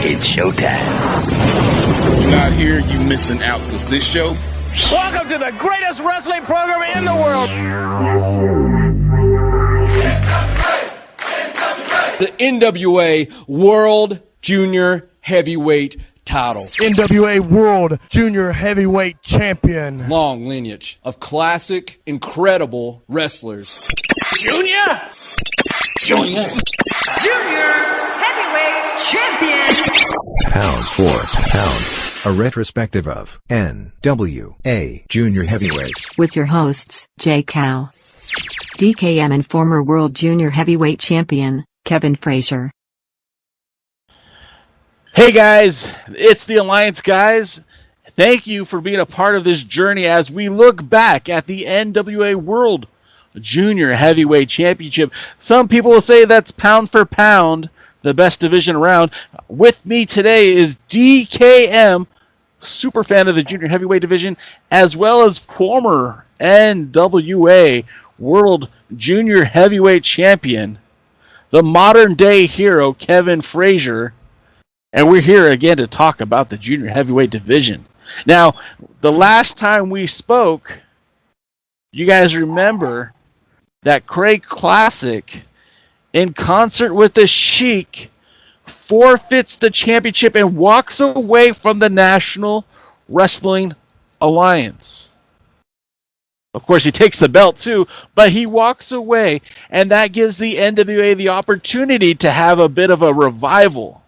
It's showtime. You're not here, you missing out, because this show... Welcome to the greatest wrestling program in the world. The NWA World Junior Heavyweight title. NWA World Junior Heavyweight Champion. Long lineage of classic, incredible wrestlers. Junior Heavyweight Champion. Pound for pound. A retrospective of NWA Junior Heavyweights. With your hosts, J. Cow, DKM and former World Junior Heavyweight Champion, Kevin Frazier. Hey guys, it's the Alliance guys. Thank you for being a part of this journey as we look back at the NWA World Junior Heavyweight Championship. Some people will say that's pound for pound, the best division around. With me today is DKM, super fan of the Junior Heavyweight division, as well as former NWA World Junior Heavyweight Champion, the modern day hero, Kevin Frazier. And we're here again to talk about the Junior Heavyweight division. Now, the last time we spoke, you guys remember that Craig Classic, in concert with the Sheik, forfeits the championship and walks away from the National Wrestling Alliance. Of course, he takes the belt too, but he walks away, and that gives the NWA the opportunity to have a bit of a revival.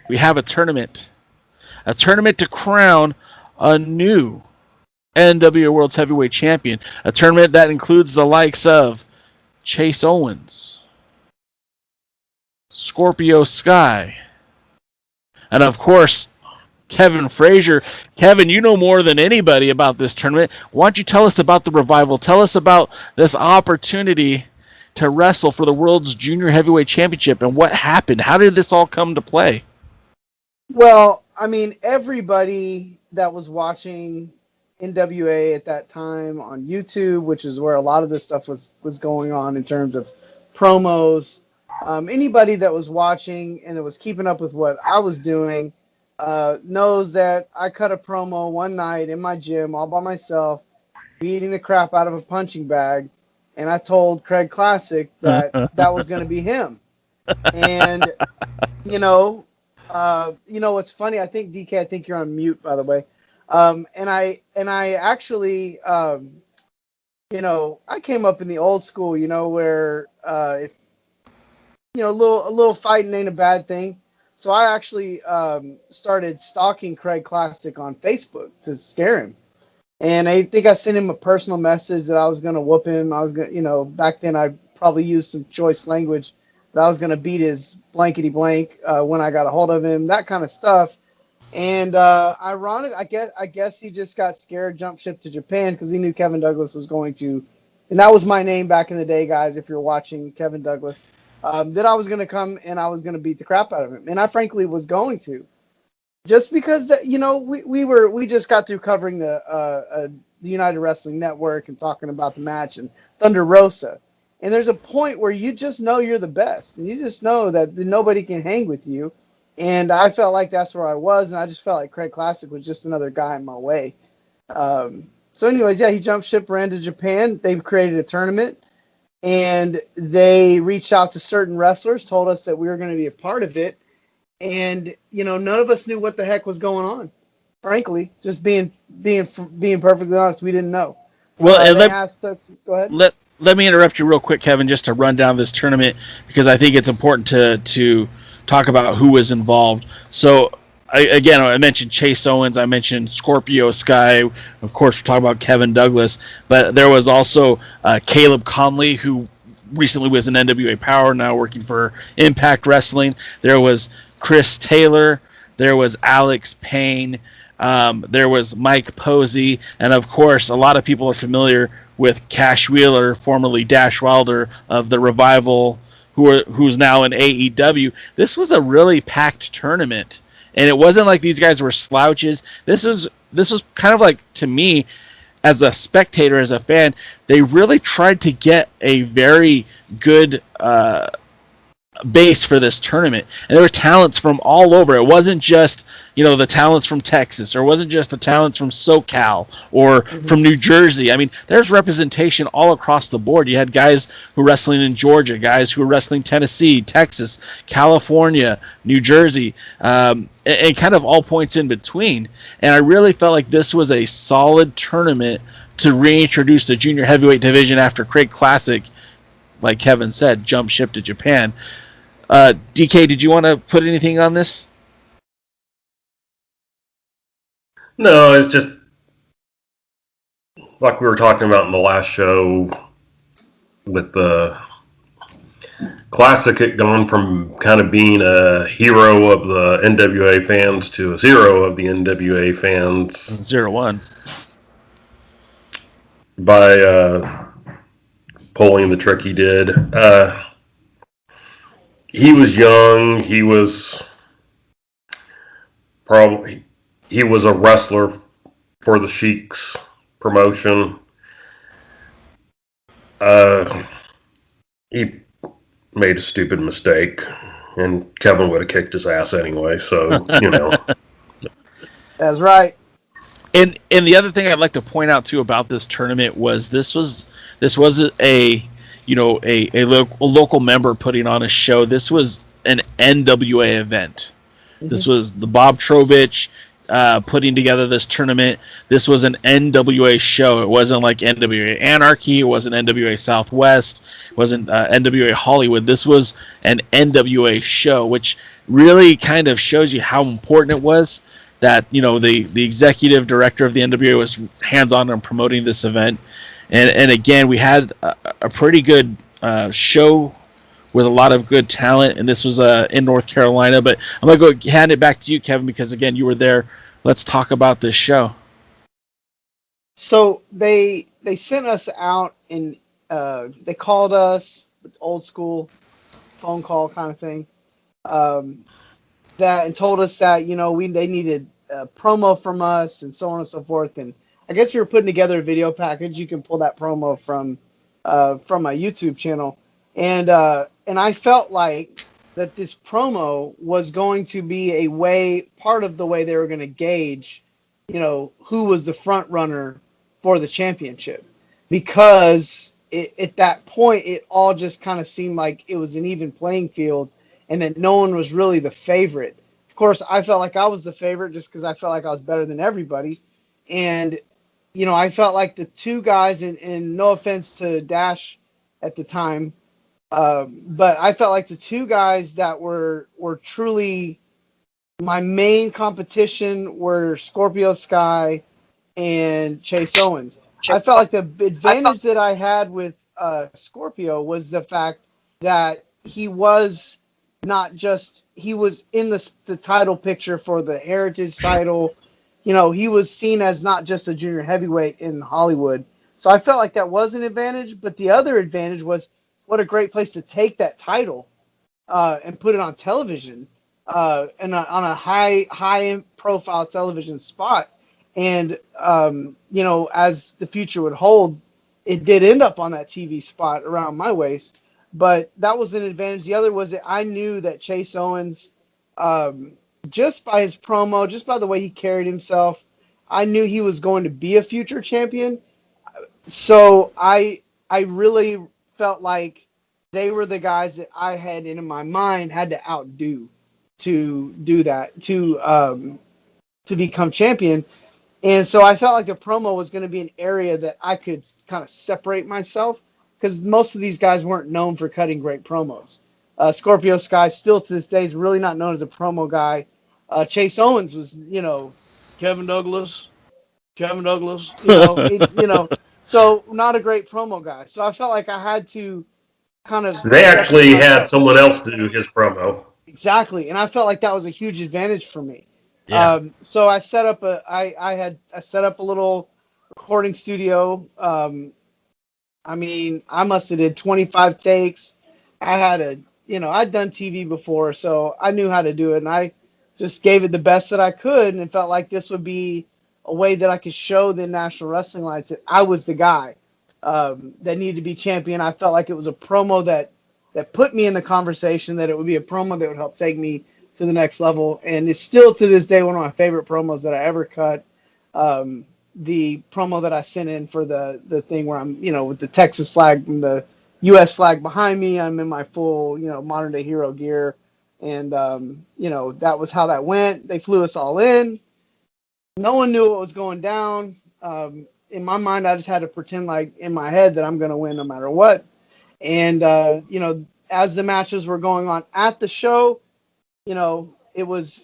We have a tournament to crown a new NWA World's Heavyweight Champion, a tournament that includes the likes of Chase Owens, Scorpio Sky, and of course, Kevin Frazier. Kevin, you know more than anybody about this tournament. Why don't you tell us about the revival? Tell us about this opportunity to wrestle for the World's Junior Heavyweight Championship and what happened. How did this all come to play? Well, I mean, everybody that was watching NWA at that time on YouTube, which is where a lot of this stuff was going on in terms of promos, anybody that was watching and that was keeping up with what I was doing knows that I cut a promo one night in my gym all by myself, beating the crap out of a punching bag, and I told Craig Classic that that was going to be him. And, you know what's funny? I think DK, I think you're on mute, by the way. And I actually, I came up in the old school, where if a little fighting ain't a bad thing. So I actually started stalking Craig Classic on Facebook to scare him. And I think I sent him a personal message that I was going to whoop him. I was going to, back then I probably used some choice language, that I was going to beat his blankety blank when I got a hold of him, that kind of stuff. And ironic, I guess he just got scared, jumped ship to Japan because he knew Kevin Douglas was going to, and that was my name back in the day, guys. If you're watching, Kevin Douglas, that I was going to come and I was going to beat the crap out of him, and I frankly was going to, just because we just got through covering the United Wrestling Network and talking about the match and Thunder Rosa. And there's a point where you just know you're the best, and you just know that nobody can hang with you. And I felt like that's where I was, and I just felt like Craig Classic was just another guy in my way. So anyways, yeah, he jumped ship, ran to Japan. They've created a tournament, and they reached out to certain wrestlers, told us that we were going to be a part of it. And, none of us knew what the heck was going on. Frankly, just being perfectly honest, we didn't know. Well, and go ahead. Let me interrupt you real quick, Kevin, just to run down this tournament, because I think it's important to talk about who was involved. So, I mentioned Chase Owens, I mentioned Scorpio Sky, of course, we're talking about Kevin Douglas, but there was also Caleb Conley, who recently was in NWA Power, now working for Impact Wrestling. There was Chris Taylor, there was Alex Payne, there was Mike Posey, and of course, a lot of people are familiar with Cash Wheeler, formerly Dash Wilder of the Revival, who's now in AEW. This was a really packed tournament, and it wasn't like these guys were slouches. This was kind of like, to me, as a spectator, as a fan, they really tried to get a very good base for this tournament, and there were talents from all over. It wasn't just the talents from Texas, or it wasn't just the talents from SoCal or from New Jersey. I mean, there's representation all across the board. You had guys who were wrestling in Georgia, guys who were wrestling Tennessee, Texas, California, New Jersey, and kind of all points in between. And I really felt like this was a solid tournament to reintroduce the junior heavyweight division after Craig Classic, like Kevin said, jump ship to Japan. DK, did you want to put anything on this? No, it's just like we were talking about in the last show with the Classic. It gone from kind of being a hero of the NWA fans to a zero of the NWA fans. 0-1. By pulling the trick he did. He was young. He was a wrestler for the Sheik's promotion. He made a stupid mistake, and Kevin would have kicked his ass anyway. So That's right. And the other thing I'd like to point out too about this tournament was this was a local member putting on a show. This was an NWA event. Mm-hmm. This was the Bob Trovich putting together this tournament. This was an NWA show. It wasn't like NWA Anarchy. It wasn't NWA Southwest. It wasn't NWA Hollywood. This was an NWA show, which really kind of shows you how important it was that the executive director of the NWA was hands-on on promoting this event. And again, we had a pretty good show with a lot of good talent, and this was in North Carolina. But I'm going to go hand it back to you, Kevin, because, again, you were there. Let's talk about this show. So they sent us out, and they called us, old school phone call kind of thing, and told us that they needed a promo from us and so on and so forth. And I guess we were putting together a video package. You can pull that promo from my YouTube channel, and I felt like that this promo was going to be part of the way they were going to gauge, who was the front runner for the championship, because at that point it all just kind of seemed like it was an even playing field, and that no one was really the favorite. Of course, I felt like I was the favorite just because I felt like I was better than everybody, and I felt like the two guys, and no offense to Dash at the time, but I felt like the two guys that were truly my main competition were Scorpio Sky and Chase Owens. I felt like the advantage that I had with Scorpio was the fact that he was he was in the title picture for the Heritage title. He was seen as not just a junior heavyweight in Hollywood. So I felt like that was an advantage. But the other advantage was what a great place to take that title and put it on television and on a high profile television spot. And, as the future would hold, it did end up on that TV spot around my waist. But that was an advantage. The other was that I knew that Chase Owens, just by his promo, just by the way he carried himself, I knew he was going to be a future champion. So I really felt like they were the guys that I had in my mind had to outdo to do that, to become champion. And so I felt like the promo was going to be an area that I could kind of separate myself, because most of these guys weren't known for cutting great promos. Scorpio Sky still to this day is really not known as a promo guy. Chase Owens was, Kevin Douglas, so not a great promo guy. So I felt like I had to kind of. They actually had someone else do his promo. Exactly, and I felt like that was a huge advantage for me. Yeah. So I set up I set up a little recording studio. I must have did 25 takes. I had I'd done TV before, so I knew how to do it, and I just gave it the best that I could, and it felt like this would be a way that I could show the National Wrestling Alliance that I was the guy that needed to be champion. I felt like it was a promo that that put me in the conversation, that it would be a promo that would help take me to the next level. And it's still to this day one of my favorite promos that I ever cut. The promo that I sent in for the thing where I'm, with the Texas flag and the U.S. flag behind me, I'm in my full, modern day hero gear. And, that was how that went. They flew us all in. No one knew what was going down. In my mind, I just had to pretend like in my head that I'm going to win no matter what. And, as the matches were going on at the show, it was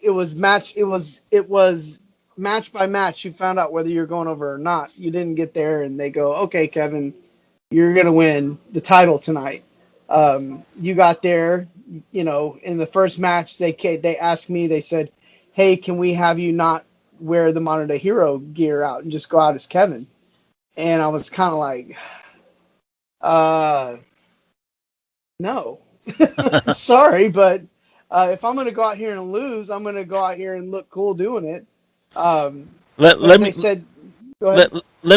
match by match. You found out whether you're going over or not. You didn't get there and they go, okay, Kevin, you're going to win the title tonight. You got there, in the first match, they asked me, they said, hey, can we have you not wear the modern day hero gear out and just go out as Kevin? And I was kind of like, no, sorry, but if I'm going to go out here and lose, I'm going to go out here and look cool doing it. Let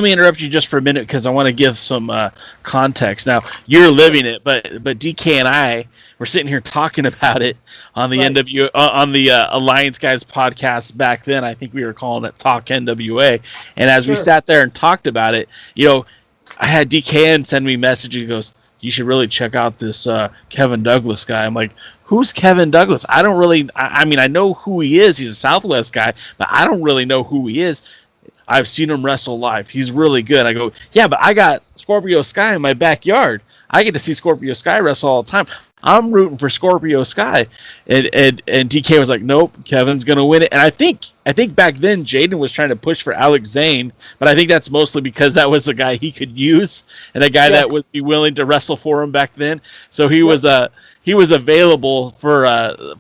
me interrupt you just for a minute because I want to give some context. Now you're living it, but DK and I were sitting here talking about it on the Alliance Guys podcast back then. I think we were calling it Talk NWA, and as we sat there and talked about it, I had DKN send me messages. He goes, you should really check out this Kevin Douglas guy. I'm like, who's Kevin Douglas? I don't really, I mean, I know who he is. He's a Southwest guy, but I don't really know who he is. I've seen him wrestle live. He's really good. I go, yeah, but I got Scorpio Sky in my backyard. I get to see Scorpio Sky wrestle all the time. I'm rooting for Scorpio Sky. And DK was like, nope, Kevin's going to win it. And I think back then Jaden was trying to push for Alex Zane, but I think that's mostly because that was the guy he could use and a guy that would be willing to wrestle for him back then. So he was available for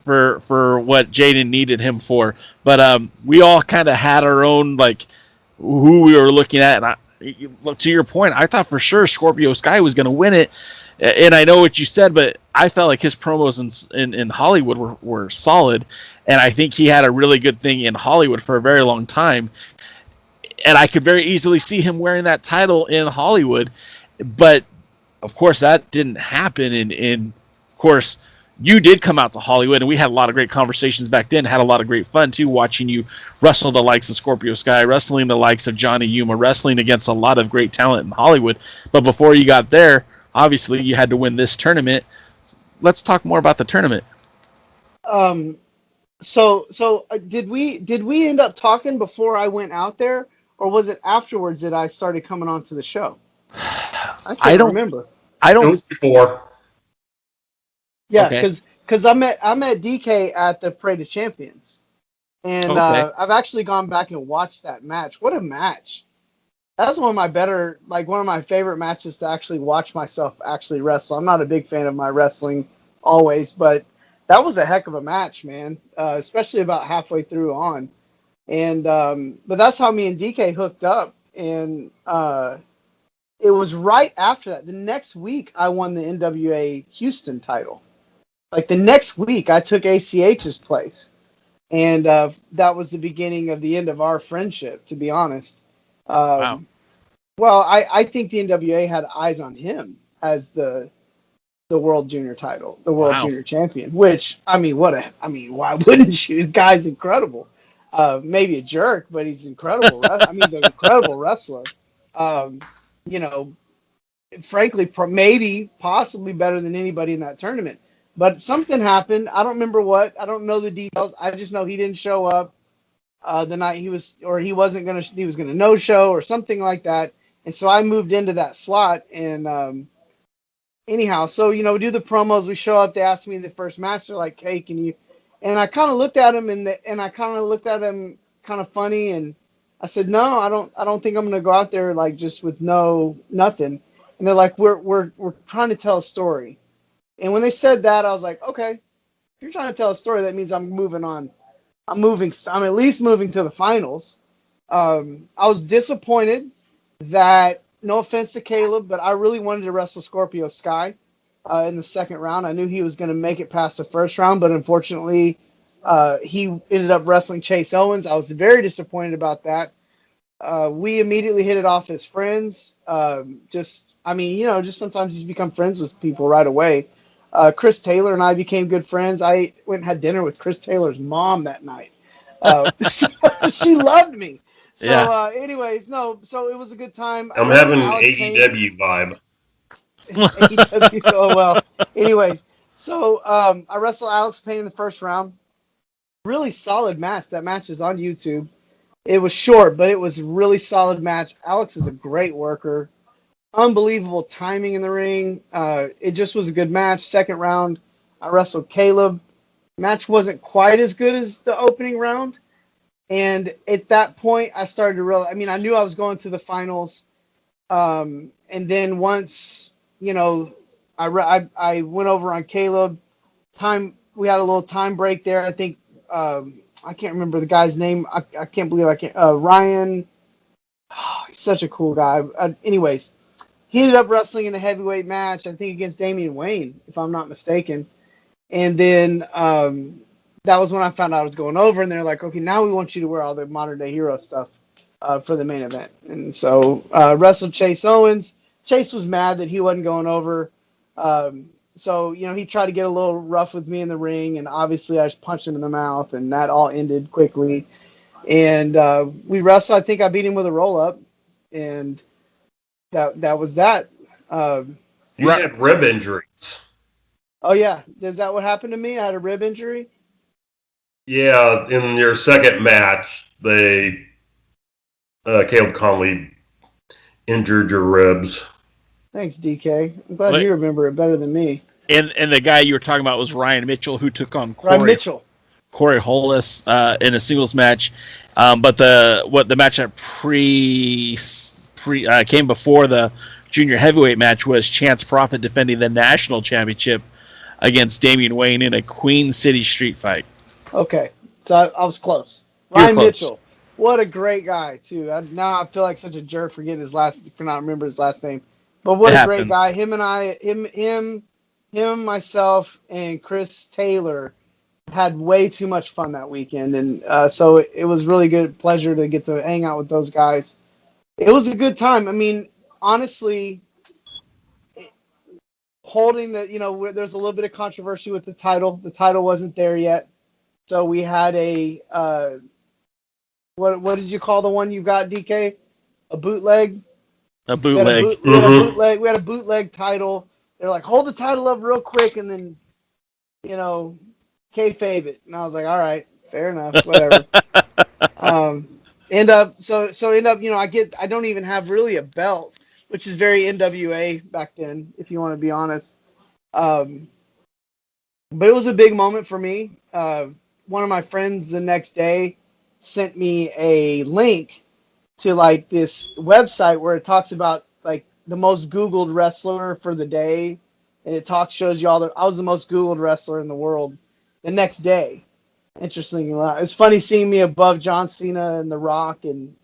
what Jaden needed him for. But we all kind of had our own, like, who we were looking at. And to your point, I thought for sure Scorpio Sky was going to win it. And I know what you said, but I felt like his promos in Hollywood were solid. And I think he had a really good thing in Hollywood for a very long time. And I could very easily see him wearing that title in Hollywood. But, of course, that didn't happen. And of course, you did come out to Hollywood, and we had a lot of great conversations back then, had a lot of great fun, too, watching you wrestle the likes of Scorpio Sky, wrestling the likes of Johnny Yuma, wrestling against a lot of great talent in Hollywood. But before you got there, obviously, you had to win this tournament. Let's talk more about the tournament. So did we end up talking before I went out there, or was it afterwards that I started coming onto the show? I don't remember. It was before. Yeah, because I met DK at the Parade of Champions, and I've actually gone back and watched that match. What a match! That's one of my favorite matches to actually watch myself actually wrestle. I'm not a big fan of my wrestling always, but that was a heck of a match, man. Especially about halfway through on, and but that's how me and DK hooked up, and it was right after that. The next week, I won the NWA Houston title. Like the next week, I took ACH's place, and that was the beginning of the end of our friendship, to be honest. Wow. Well, I think the NWA had eyes on him as the World Junior title, the World Junior champion. Which why wouldn't you? The guy's incredible. Maybe a jerk, but he's incredible. He's an incredible wrestler. Frankly, maybe possibly better than anybody in that tournament. But something happened. I don't remember what. I don't know the details. I just know he didn't show up the night he was going to no show or something like that. And so I moved into that slot. And anyhow, so, we do the promos. We show up. They ask me the first match. They're like, hey, can you? And I kind of looked at him and I kind of looked at him kind of funny. And I said, no, I don't think I'm going to go out there like just with nothing. And they're like, we're trying to tell a story. And when they said that, I was like, okay, if you're trying to tell a story, that means I'm moving on. I'm at least moving to the finals. I was disappointed that, no offense to Caleb, but I really wanted to wrestle Scorpio Sky in the second round. I knew he was going to make it past the first round, but unfortunately, he ended up wrestling Chase Owens. I was very disappointed about that. We immediately hit it off as friends. Just sometimes you become friends with people right away. Chris Taylor and I became good friends. I went and had dinner with Chris Taylor's mom that night. She loved me. So, anyways, so it was a good time. I'm having an AEW vibe. AEW, oh, well. Anyways, so I wrestled Alex Payne in the first round. Really solid match. That match is on YouTube. It was short, but it was a really solid match. Alex is a great worker. Unbelievable timing in the ring. It just was a good match. Second round, I wrestled Caleb. Match wasn't quite as good as the opening round. And at that point, I started to realize, I knew I was going to the finals. And then once, I went over on Caleb. We had a little time break there. I think, I can't remember the guy's name. I can't believe I can't. Ryan. Oh, he's such a cool guy. Anyways, he ended up wrestling in a heavyweight match, I think against Damian Wayne, if I'm not mistaken. And then that was when I found out I was going over, and they're like, okay, now we want you to wear all the modern day hero stuff for the main event. And so wrestled Chase Owens. Chase was mad that he wasn't going over. So, he tried to get a little rough with me in the ring, and obviously I just punched him in the mouth, and that all ended quickly. And we wrestled. I think I beat him with a roll-up, and that was that. You had rib injuries. Oh, yeah. Is that what happened to me? I had a rib injury? Yeah, in your second match, Caleb Conley injured your ribs. Thanks, DK. I'm glad you remember it better than me. And the guy you were talking about was Ryan Mitchell, who took on Corey Hollis in a singles match. But the match that came before the junior heavyweight match was Chance Prophet defending the national championship against Damian Wayne in a Queen City street fight. Okay, so I was close. Ryan Mitchell, what a great guy too. Now I feel like such a jerk for not remembering his last name. But what a great guy. Him, myself, and Chris Taylor had way too much fun that weekend. And so it was really good pleasure to get to hang out with those guys. It was a good time. Honestly, holding there's a little bit of controversy with the title. The title wasn't there yet. So we had a, what did you call the one you got, DK? A bootleg? A bootleg. We had a bootleg title. They're like, hold the title up real quick and then, kayfabe it. And I was like, all right, fair enough, whatever. I don't even have really a belt, which is very NWA back then, if you want to be honest. But it was a big moment for me. One of my friends the next day sent me a link to this website where it talks about the most Googled wrestler for the day, and it shows you all I was the most Googled wrestler in the world the next day. Interesting. It's funny seeing me above John Cena and The Rock and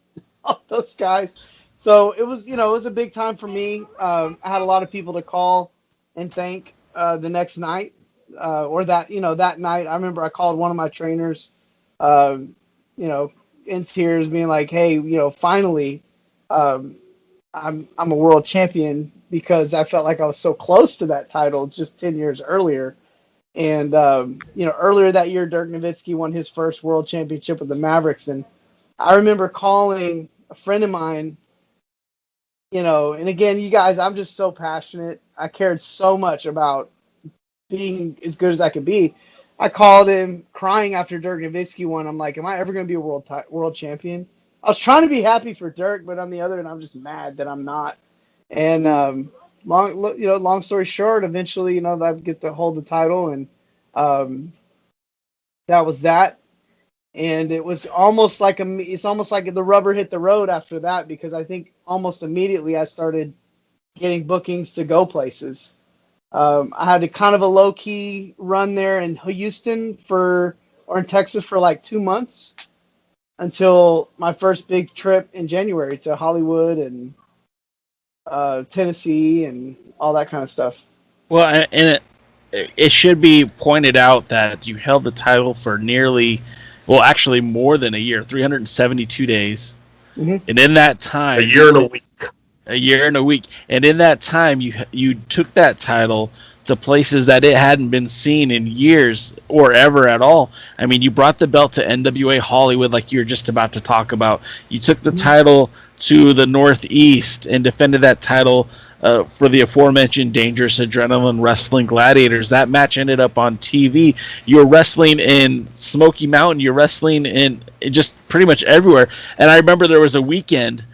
all those guys. So it was, it was a big time for me. I had a lot of people to call and thank the next night, or that night. I remember I called one of my trainers, in tears, being like, hey, finally, I'm a world champion, because I felt like I was so close to that title just 10 years earlier. And, earlier that year, Dirk Nowitzki won his first world championship with the Mavericks. And I remember calling a friend of mine, and again, you guys, I'm just so passionate. I cared so much about being as good as I could be. I called him crying after Dirk Nowitzki won. I'm like, am I ever going to be a world champion? I was trying to be happy for Dirk, but on the other end, I'm just mad that I'm not. And long story short, eventually, I get to hold the title, and that was that. And it was almost like the rubber hit the road after that, because I think almost immediately I started getting bookings to go places. I had a kind of a low key run there in Houston or in Texas for 2 months, until my first big trip in January to Hollywood and Tennessee and all that kind of stuff. Well, and it should be pointed out that you held the title for actually more than a year, 372 days. Mm-hmm. And in that time, a year and a week. And in that time, you took that title to places that it hadn't been seen in years or ever at all. I mean, you brought the belt to NWA Hollywood like you were just about to talk about. You took the title to the Northeast and defended that title for the aforementioned Dangerous Adrenaline Wrestling Gladiators. That match ended up on TV. You were wrestling in Smoky Mountain. You're wrestling in just pretty much everywhere. And I remember there was a weekend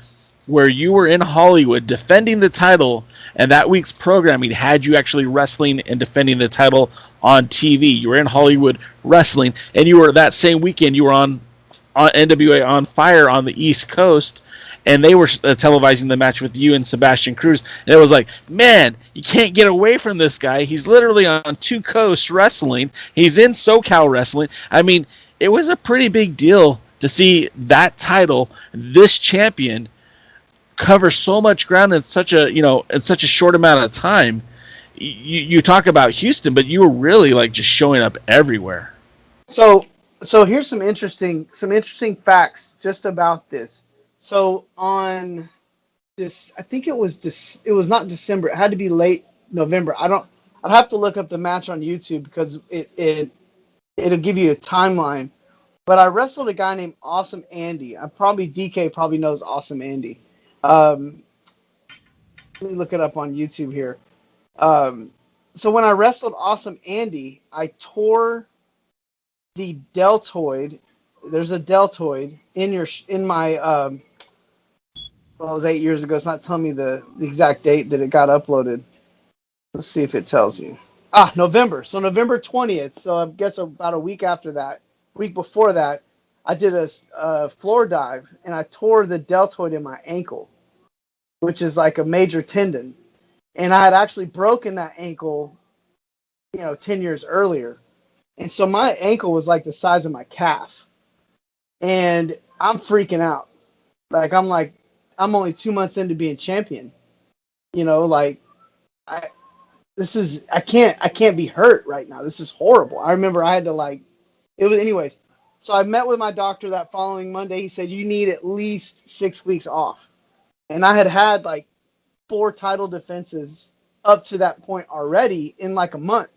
where you were in Hollywood defending the title, and that week's programming had you actually wrestling and defending the title on TV. You were in Hollywood wrestling, and you were that same weekend you were on NWA On Fire on the East Coast, and they were televising the match with you and Sebastian Cruz. And it was like, man, you can't get away from this guy. He's literally on two coasts wrestling. He's in SoCal wrestling. I mean, it was a pretty big deal to see that title, this champion, cover so much ground in such a short amount of time. You talk about Houston, but you were really like just showing up everywhere. So here's some interesting facts just about this. So on this, I think it was not December. It had to be late November. I'd have to look up the match on YouTube because it'll give you a timeline. But I wrestled a guy named Awesome Andy. DK probably knows Awesome Andy. Let me look it up on YouTube here. So when I wrestled Awesome Andy, I tore the deltoid. There's a deltoid in my. Well, it was 8 years ago. It's not telling me the exact date that it got uploaded. Let's see if it tells you. November. So November 20th. So I guess about a week before that, I did a floor dive and I tore the deltoid in my ankle, which is like a major tendon. And I had actually broken that ankle, 10 years earlier. And so my ankle was like the size of my calf. And I'm freaking out. I'm only 2 months into being champion. I can't be hurt right now. This is horrible. I remember I had to anyways. So I met with my doctor that following Monday. He said, you need at least 6 weeks off. And I had 4 title defenses up to that point already in like a month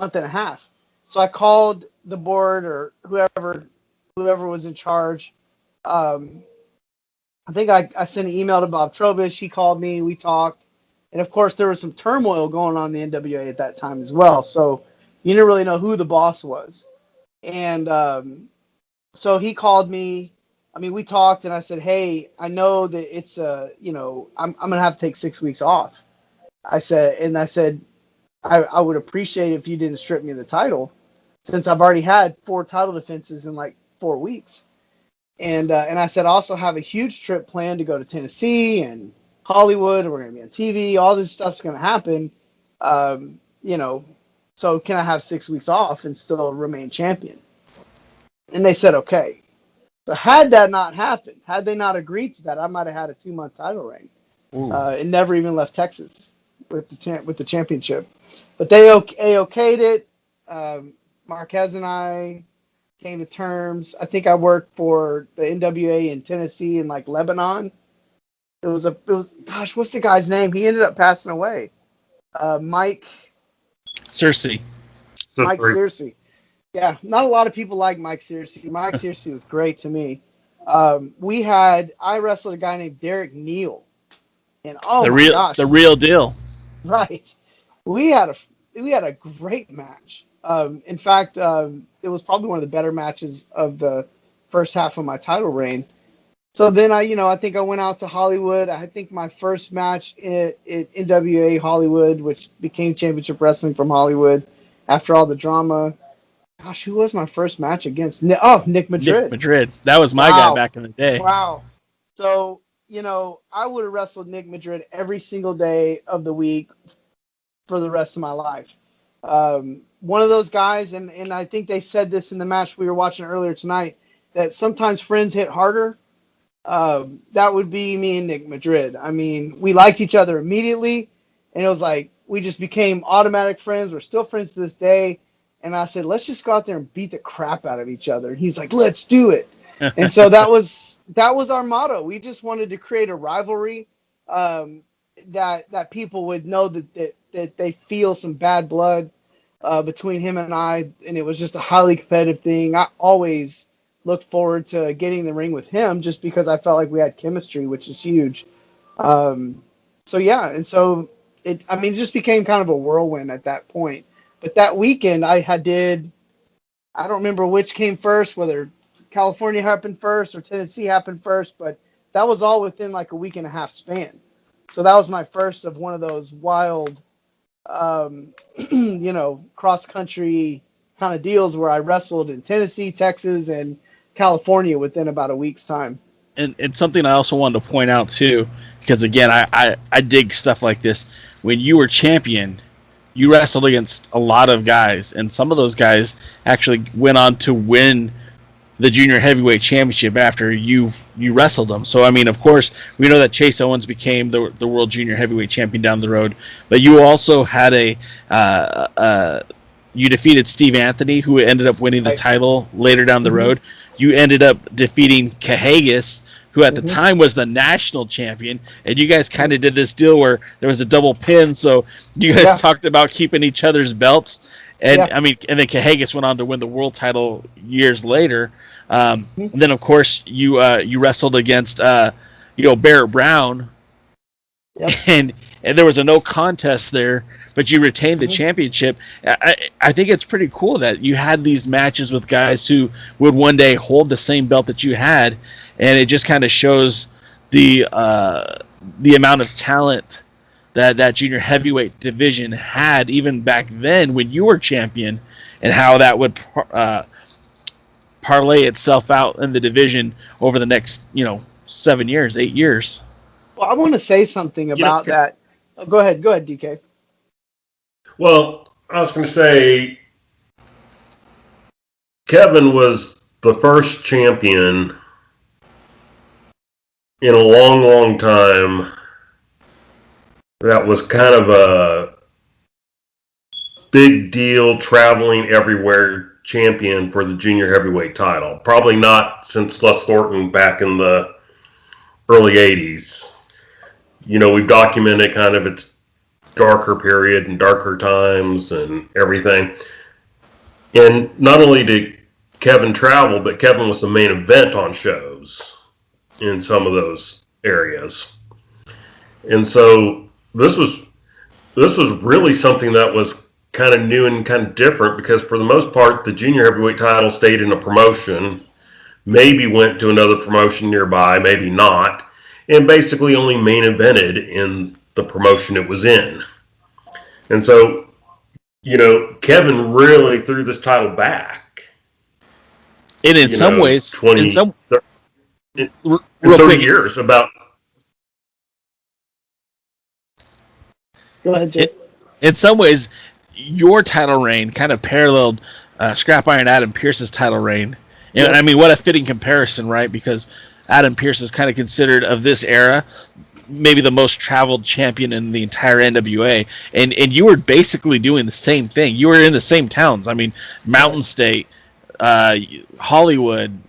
and a half. So I called the board or whoever was in charge. I think I sent an email to Bob Trowbridge. He called me. We talked. And, of course, there was some turmoil going on in the NWA at that time as well. So you didn't really know who the boss was. And so he called me. I mean, we talked, and I said, hey, I know that it's, I'm going to have to take 6 weeks off. I said, I would appreciate it if you didn't strip me of the title since I've already had 4 title defenses in 4 weeks. And I said, I also have a huge trip planned to go to Tennessee and Hollywood, and we're going to be on TV. All this stuff's going to happen, so can I have 6 weeks off and still remain champion? And they said, okay. So had that not happened, had they not agreed to that, I might have had a 2-month title reign and never even left Texas with the championship. But they okayed it. Marquez and I came to terms. I think I worked for the NWA in Tennessee and Lebanon. It was gosh, what's the guy's name? He ended up passing away. Mike Searcy. Mike Searcy. Yeah, not a lot of people like Mike Searcy. Mike Searcy was great to me. I wrestled a guy named Derek Neal, and the real deal. Right. We had a great match. In fact, it was probably one of the better matches of the first half of my title reign. So then I think I went out to Hollywood. I think my first match at NWA Hollywood, which became Championship Wrestling from Hollywood after all the drama. Gosh, who was my first match against? Nick Madrid. Nick Madrid. That was my guy back in the day. Wow. So, I would have wrestled Nick Madrid every single day of the week for the rest of my life. One of those guys, and I think they said this in the match we were watching earlier tonight, that sometimes friends hit harder. That would be me and Nick Madrid. I mean, we liked each other immediately, and it was like we just became automatic friends. We're still friends to this day. And I said, let's just go out there and beat the crap out of each other. And he's like, let's do it. And so that was our motto. We just wanted to create a rivalry. that people would know that they feel some bad blood between him and I, and it was just a highly competitive thing. I always looked forward to getting in the ring with him just because I felt like we had chemistry, which is huge. So yeah, and so it just became kind of a whirlwind at that point. But that weekend I don't remember which came first, whether California happened first or Tennessee happened first, but that was all within like a week and a half span. So that was my first of one of those wild, cross country kind of deals where I wrestled in Tennessee, Texas, and California within about a week's time. And something I also wanted to point out too, because again, I dig stuff like this. When you were champion, you wrestled against a lot of guys, and some of those guys actually went on to win the junior heavyweight championship after you wrestled them. So I mean, of course, we know that Chase Owens became the world junior heavyweight champion down the road, but you also had you defeated Steve Anthony, who ended up winning the title later down the road. You ended up defeating Cahagas, who at the time was the national champion, and you guys kind of did this deal where there was a double pin, so you guys talked about keeping each other's belts. And I mean, and then Cahagas went on to win the world title years later. And then, of course, you wrestled against Barrett Brown, and there was a no contest there, but you retained the championship. I think it's pretty cool that you had these matches with guys who would one day hold the same belt that you had, and it just kind of shows the amount of talent that junior heavyweight division had even back then when you were champion, and how that would parlay itself out in the division over the next 7 years, 8 years. Well, I want to say something about that. Oh, go ahead, DK. Well, I was going to say, Kevin was the first champion in a long, long time that was kind of a big deal, traveling everywhere champion for the junior heavyweight title. Probably not since Les Thornton back in the early 80s. We've documented kind of its darker period and darker times and everything. And not only did Kevin travel, but Kevin was the main event on shows in some of those areas. And so this was really something that was kind of new and kind of different, because for the most part, the junior heavyweight title stayed in a promotion, maybe went to another promotion nearby, maybe not, and basically only main evented in the promotion it was in. And so, Kevin really threw this title back. And in some ways, 30 years about. Go ahead, Jay. In some ways, your title reign kind of paralleled Scrap Iron Adam Pearce's title reign. And I mean, what a fitting comparison, right? Because Adam Pearce is kind of considered, of this era, maybe the most traveled champion in the entire NWA, and you were basically doing the same thing. You were in the same towns. I mean, Mountain State, Hollywood,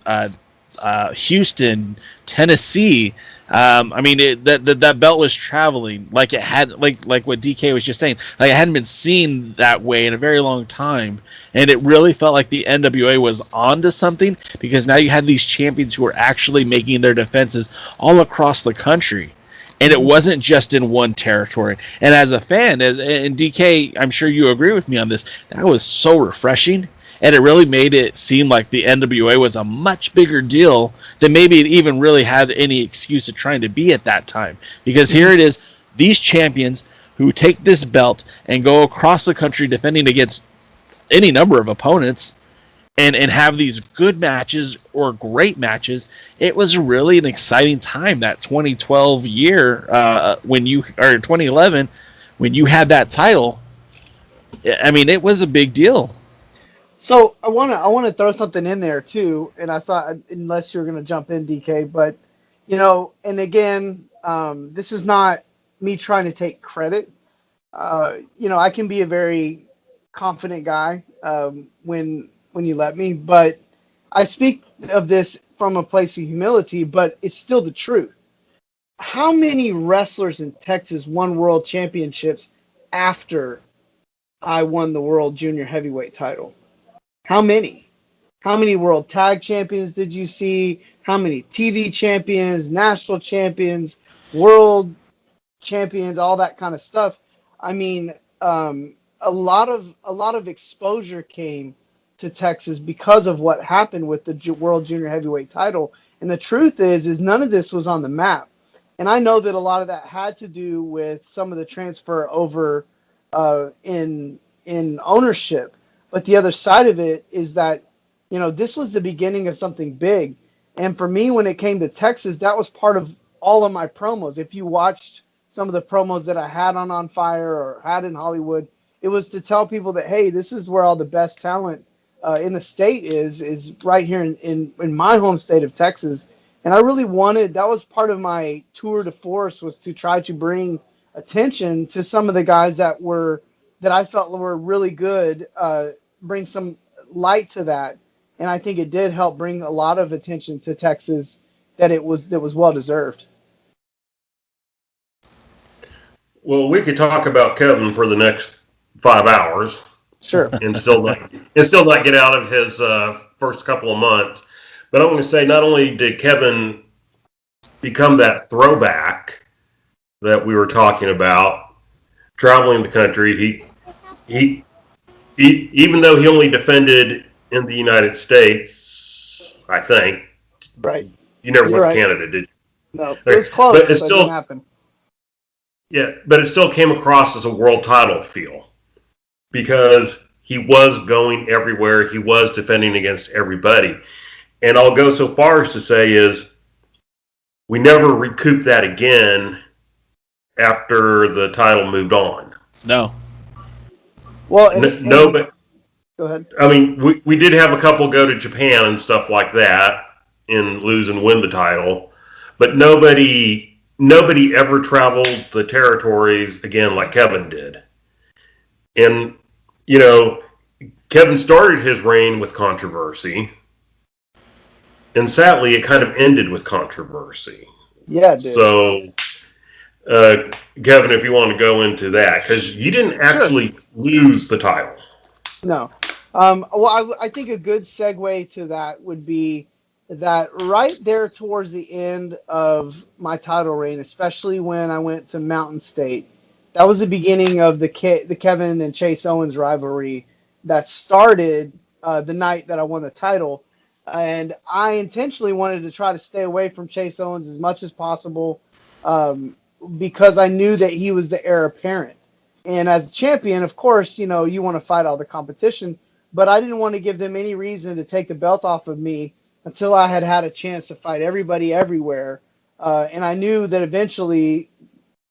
Houston, Tennessee. I mean, that belt was traveling like it had, like what DK was just saying. Like, it hadn't been seen that way in a very long time, and it really felt like the NWA was onto something, because now you had these champions who were actually making their defenses all across the country. And it wasn't just in one territory. And as a fan, and DK, I'm sure you agree with me on this, that was so refreshing. And it really made it seem like the NWA was a much bigger deal than maybe it even really had any excuse of trying to be at that time. Because here it is, these champions who take this belt and go across the country defending against any number of opponents, and have these good matches or great matches. It was really an exciting time, that 2012 year, or 2011, when you had that title. I mean, it was a big deal. So I want to throw something in there too, and I saw, unless you're going to jump in, DK, but and again, this is not me trying to take credit. I can be a very confident guy when you let me, but I speak of this from a place of humility, but it's still the truth. how many wrestlers in Texas won world championships after I won the World Junior Heavyweight title? How many? How many world tag champions did you see? How many TV champions, national champions, world champions, all that kind of stuff? I mean, a lot of exposure came to Texas because of what happened with the World Junior Heavyweight title. And the truth is none of this was on the map. And I know that a lot of that had to do with some of the transfer over in ownership. But the other side of it is that, this was the beginning of something big. And for me, when it came to Texas, that was part of all of my promos. If you watched some of the promos that I had on Fire or had in Hollywood, it was to tell people that, hey, this is where all the best talent in the state is right here in my home state of Texas. And I really wanted, that was part of my tour de force, was to try to bring attention to some of the guys that I felt were really good, bring some light to that. And I think it did help bring a lot of attention to Texas that was well deserved. Well, we could talk about Kevin for the next 5 hours. Sure. And still not get out of his first couple of months. But I want to say, not only did Kevin become that throwback that we were talking about, traveling the country, he even though he only defended in the United States, I think. Right. You never went right. to Canada, did you? No, it was close, but it didn't happen. Yeah, but it still came across as a world title feel because he was going everywhere. He was defending against everybody. And I'll go so far as to say is we never recouped that again after the title moved on. No. Well, no, but go ahead. I mean, we did have a couple go to Japan and stuff like that and lose and win the title, but nobody ever traveled the territories again like Kevin did. And, Kevin started his reign with controversy. And sadly, it kind of ended with controversy. Yeah, it did. So, Kevin, if you want to go into that, because you didn't actually lose the title. No. Well, I think a good segue to that would be that right there towards the end of my title reign, especially when I went to Mountain State, that was the beginning of the Kevin and Chase Owens rivalry that started the night that I won the title. And I intentionally wanted to try to stay away from Chase Owens as much as possible because I knew that he was the heir apparent. And as a champion, of course, you want to fight all the competition, but I didn't want to give them any reason to take the belt off of me until I had a chance to fight everybody everywhere. And I knew that eventually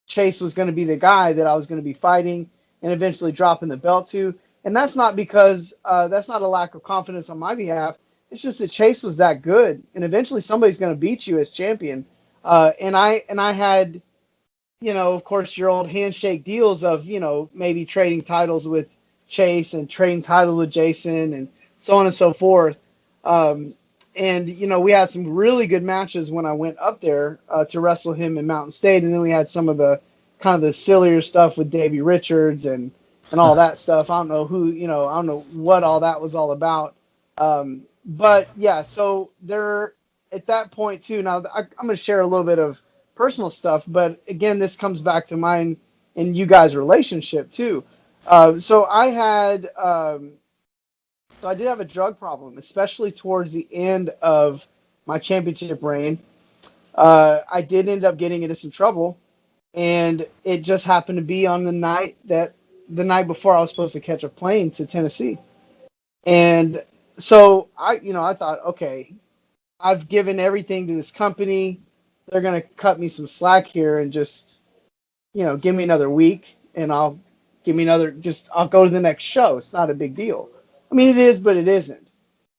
Chase was going to be the guy that I was going to be fighting and eventually dropping the belt to. And that's not because that's not a lack of confidence on my behalf. It's just that Chase was that good, and eventually somebody's going to beat you as champion. And I had, of course, your old handshake deals of, maybe trading titles with Chase and trading titles with Jason and so on and so forth. And, we had some really good matches when I went up there to wrestle him in Mountain State. And then we had some of the kind of the sillier stuff with Davey Richards and all that stuff. I don't know I don't know what all that was all about. But yeah, so there at that point too, now I'm going to share a little bit of personal stuff, but again, this comes back to mine and you guys' relationship too. So I did have a drug problem, especially towards the end of my championship reign. I did end up getting into some trouble, and it just happened to be on the night before I was supposed to catch a plane to Tennessee. And so I thought, okay, I've given everything to this company. They're going to cut me some slack here and just, give me another week and I'll go to the next show. It's not a big deal. I mean, it is, but it isn't.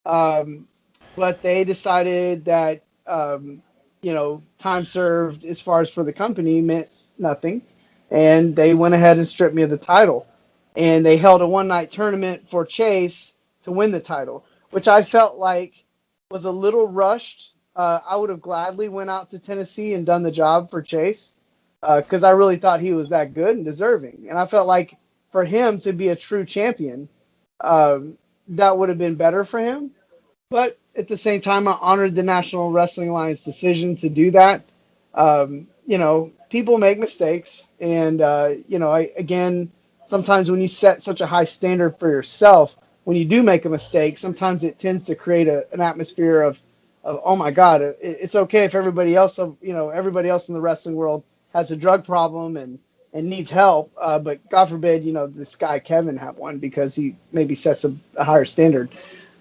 But they decided that, time served as far as for the company meant nothing. And they went ahead and stripped me of the title. And they held a one-night tournament for Chase to win the title, which I felt like was a little rushed. I would have gladly went out to Tennessee and done the job for Chase because I really thought he was that good and deserving. And I felt like for him to be a true champion, that would have been better for him. But at the same time, I honored the National Wrestling Alliance decision to do that. People make mistakes. And, again, sometimes when you set such a high standard for yourself, when you do make a mistake, sometimes it tends to create an atmosphere of, oh my God, it's okay if everybody else in the wrestling world has a drug problem and needs help. But God forbid, this guy Kevin have one because he maybe sets a higher standard.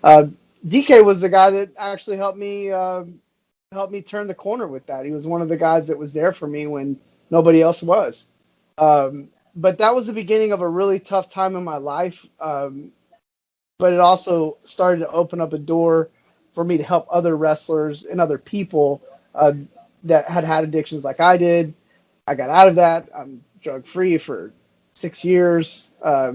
DK was the guy that actually helped me turn the corner with that. He was one of the guys that was there for me when nobody else was. But that was the beginning of a really tough time in my life. But it also started to open up a door for me to help other wrestlers and other people that had addictions like I did. I got out of that. I'm drug free for 6 years. I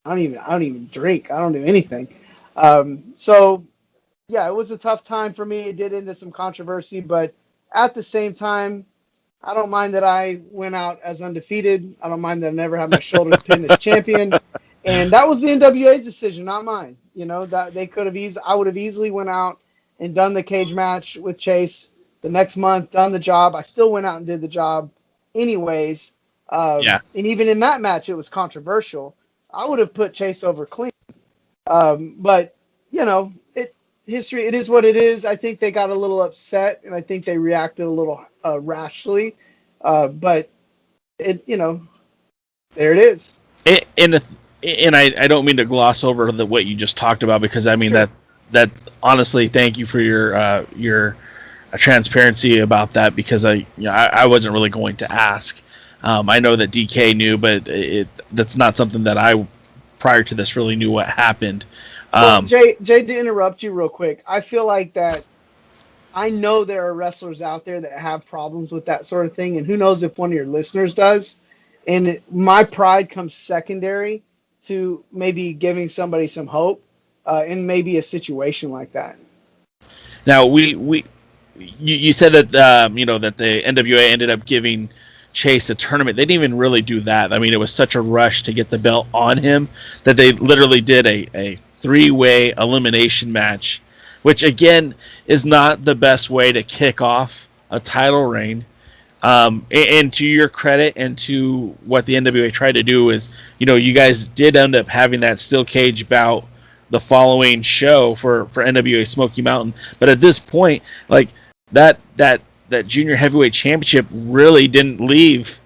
don't even drink. I don't do anything. Yeah, it was a tough time for me. It did into some controversy, but at the same time, I don't mind that I went out as undefeated. I don't mind that I never had my shoulders pinned as champion. And that was the NWA's decision, not mine. That they could have I would have easily went out and done the cage match with Chase the next month, done the job. I still went out and did the job anyways. And even in that match, it was controversial. I would have put Chase over clean. But history, it is what it is. I think they got a little upset and I think they reacted a little rashly. But there it is. And I don't mean to gloss over what you just talked about because I mean sure. that honestly, thank you for your transparency about that because I wasn't really going to ask. I know that DK knew, but that's not something that I prior to this really knew what happened. Jay, to interrupt you real quick, I feel like that I know there are wrestlers out there that have problems with that sort of thing, and who knows if one of your listeners does. And my pride comes secondary to maybe giving somebody some hope in maybe a situation like that. Now, you said that that the NWA ended up giving Chase a tournament. They didn't even really do that. I mean, it was such a rush to get the belt on him that they literally did a 3-way elimination match, which again is not the best way to kick off a title reign. And to your credit and to what the NWA tried to do is, you guys did end up having that steel cage bout the following show for NWA Smoky Mountain. But at this point, like that junior heavyweight championship really didn't leave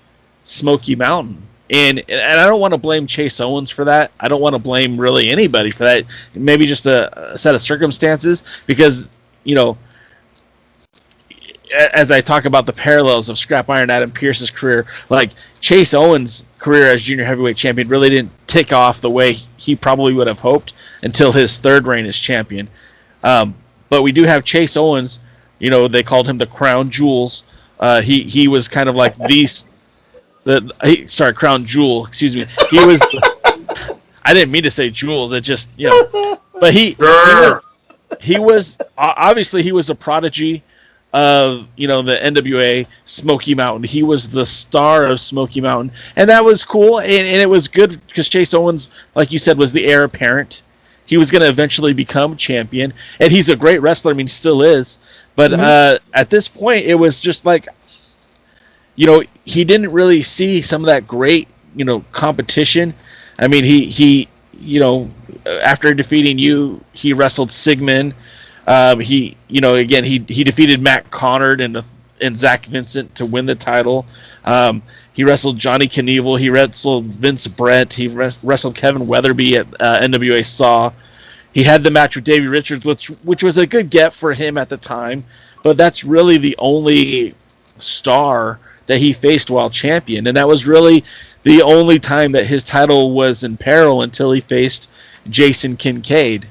Smoky Mountain. And I don't want to blame Chase Owens for that. I don't want to blame really anybody for that. Maybe just a set of circumstances because, as I talk about the parallels of Scrap Iron Adam Pearce's career, like Chase Owens' career as junior heavyweight champion really didn't tick off the way he probably would have hoped until his third reign as champion. But we do have Chase Owens. They called him the Crown Jewels. He was kind of like Crown Jewel. Excuse me. He was. I didn't mean to say jewels. It just but he was obviously he was a prodigy of the NWA Smoky Mountain. He was the star of Smoky Mountain, and that was cool. And it was good because Chase Owens, like you said, was the heir apparent. He was going to eventually become champion, and he's a great wrestler. I mean, he still is. But at this point, it was just like, he didn't really see some of that great, competition. I mean, he after defeating you, he wrestled Sigmund. He defeated Matt Connard and Zach Vincent to win the title. He wrestled Johnny Knievel. He wrestled Vince Brett. He wrestled Kevin Weatherby at NWA Saw. He had the match with Davey Richards, which was a good get for him at the time. But that's really the only star that he faced while champion. And that was really the only time that his title was in peril until he faced Jason Kincaid,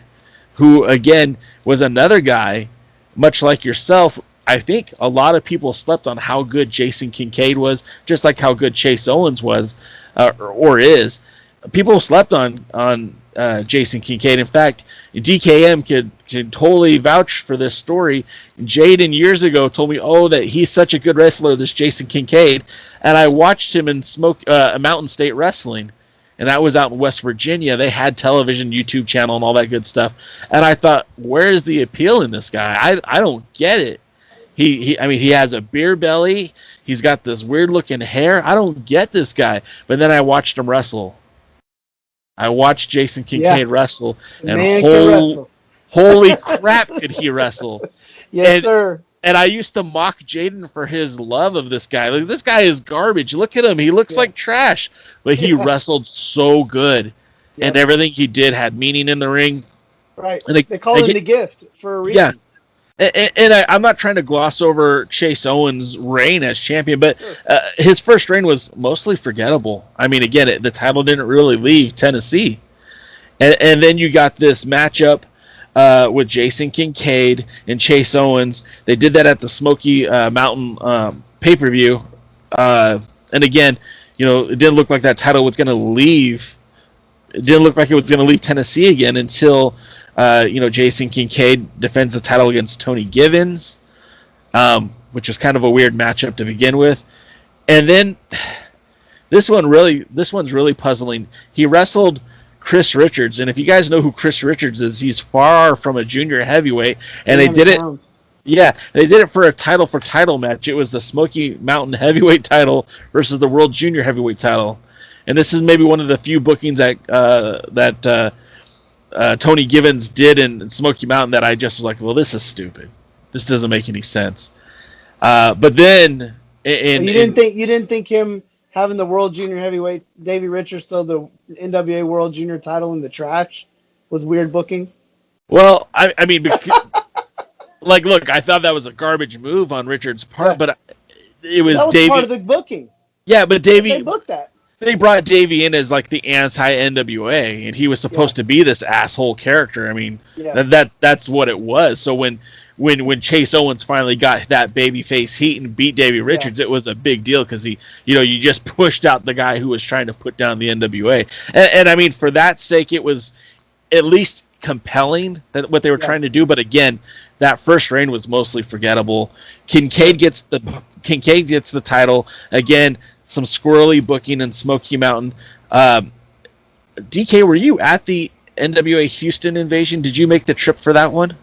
who, again, was another guy, much like yourself. I think a lot of people slept on how good Jason Kincaid was, just like how good Chase Owens was or is. People slept on Jason Kincaid. In fact, DKM could totally vouch for this story. Jaden years ago told me, that he's such a good wrestler, this Jason Kincaid, and I watched him in Mountain State Wrestling, and that was out in West Virginia. They had television, YouTube channel, and all that good stuff. And I thought, where's the appeal in this guy? I don't get it. He has a beer belly. He's got this weird looking hair. I don't get this guy. But then I watched him wrestle. I watched Jason Kincaid wrestle, and holy crap, could he wrestle? Yes, sir. And I used to mock Jaden for his love of this guy. Like, this guy is garbage. Look at him. He looks like trash. But he wrestled so good. Yeah. And everything he did had meaning in the ring. Right. And they call him the gift for a reason. Yeah. And I'm not trying to gloss over Chase Owens' reign as champion, but his first reign was mostly forgettable. I mean, again, the title didn't really leave Tennessee. And then you got this matchup with Jason Kincaid and Chase Owens. They did that at the Smoky Mountain pay-per-view. And again, it didn't look like that title was going to leave. It didn't look like it was going to leave Tennessee again until... Jason Kincaid defends the title against Tony Givens, which was kind of a weird matchup to begin with. And then this one's really puzzling. He wrestled Chris Richards, and if you guys know who Chris Richards is, he's far from a junior heavyweight, and they did it. Yeah, they did it for a title match. It was the Smoky Mountain heavyweight title versus the World Junior heavyweight title, and this is maybe one of the few bookings that Tony Givens did in Smoky Mountain that I just was like, well, this is stupid. This doesn't make any sense. But then, you didn't think him having the World Junior Heavyweight Davey Richards throw the NWA World Junior title in the trash was weird booking? Well, I mean, look, I thought that was a garbage move on Richards' part, but it was Davey. Part of the booking. Yeah, but Davey. They booked that. They brought Davey in as like the anti-NWA, and he was supposed to be this asshole character. I mean, that's what it was. So when Chase Owens finally got that babyface heat and beat Davey Richards, it was a big deal because you just pushed out the guy who was trying to put down the NWA. And I mean, for that sake, it was at least compelling that what they were trying to do. But again, that first reign was mostly forgettable. Kincaid gets the title again. Some squirrely booking in Smoky Mountain. DK, were you at the NWA Houston invasion? Did you make the trip for that one?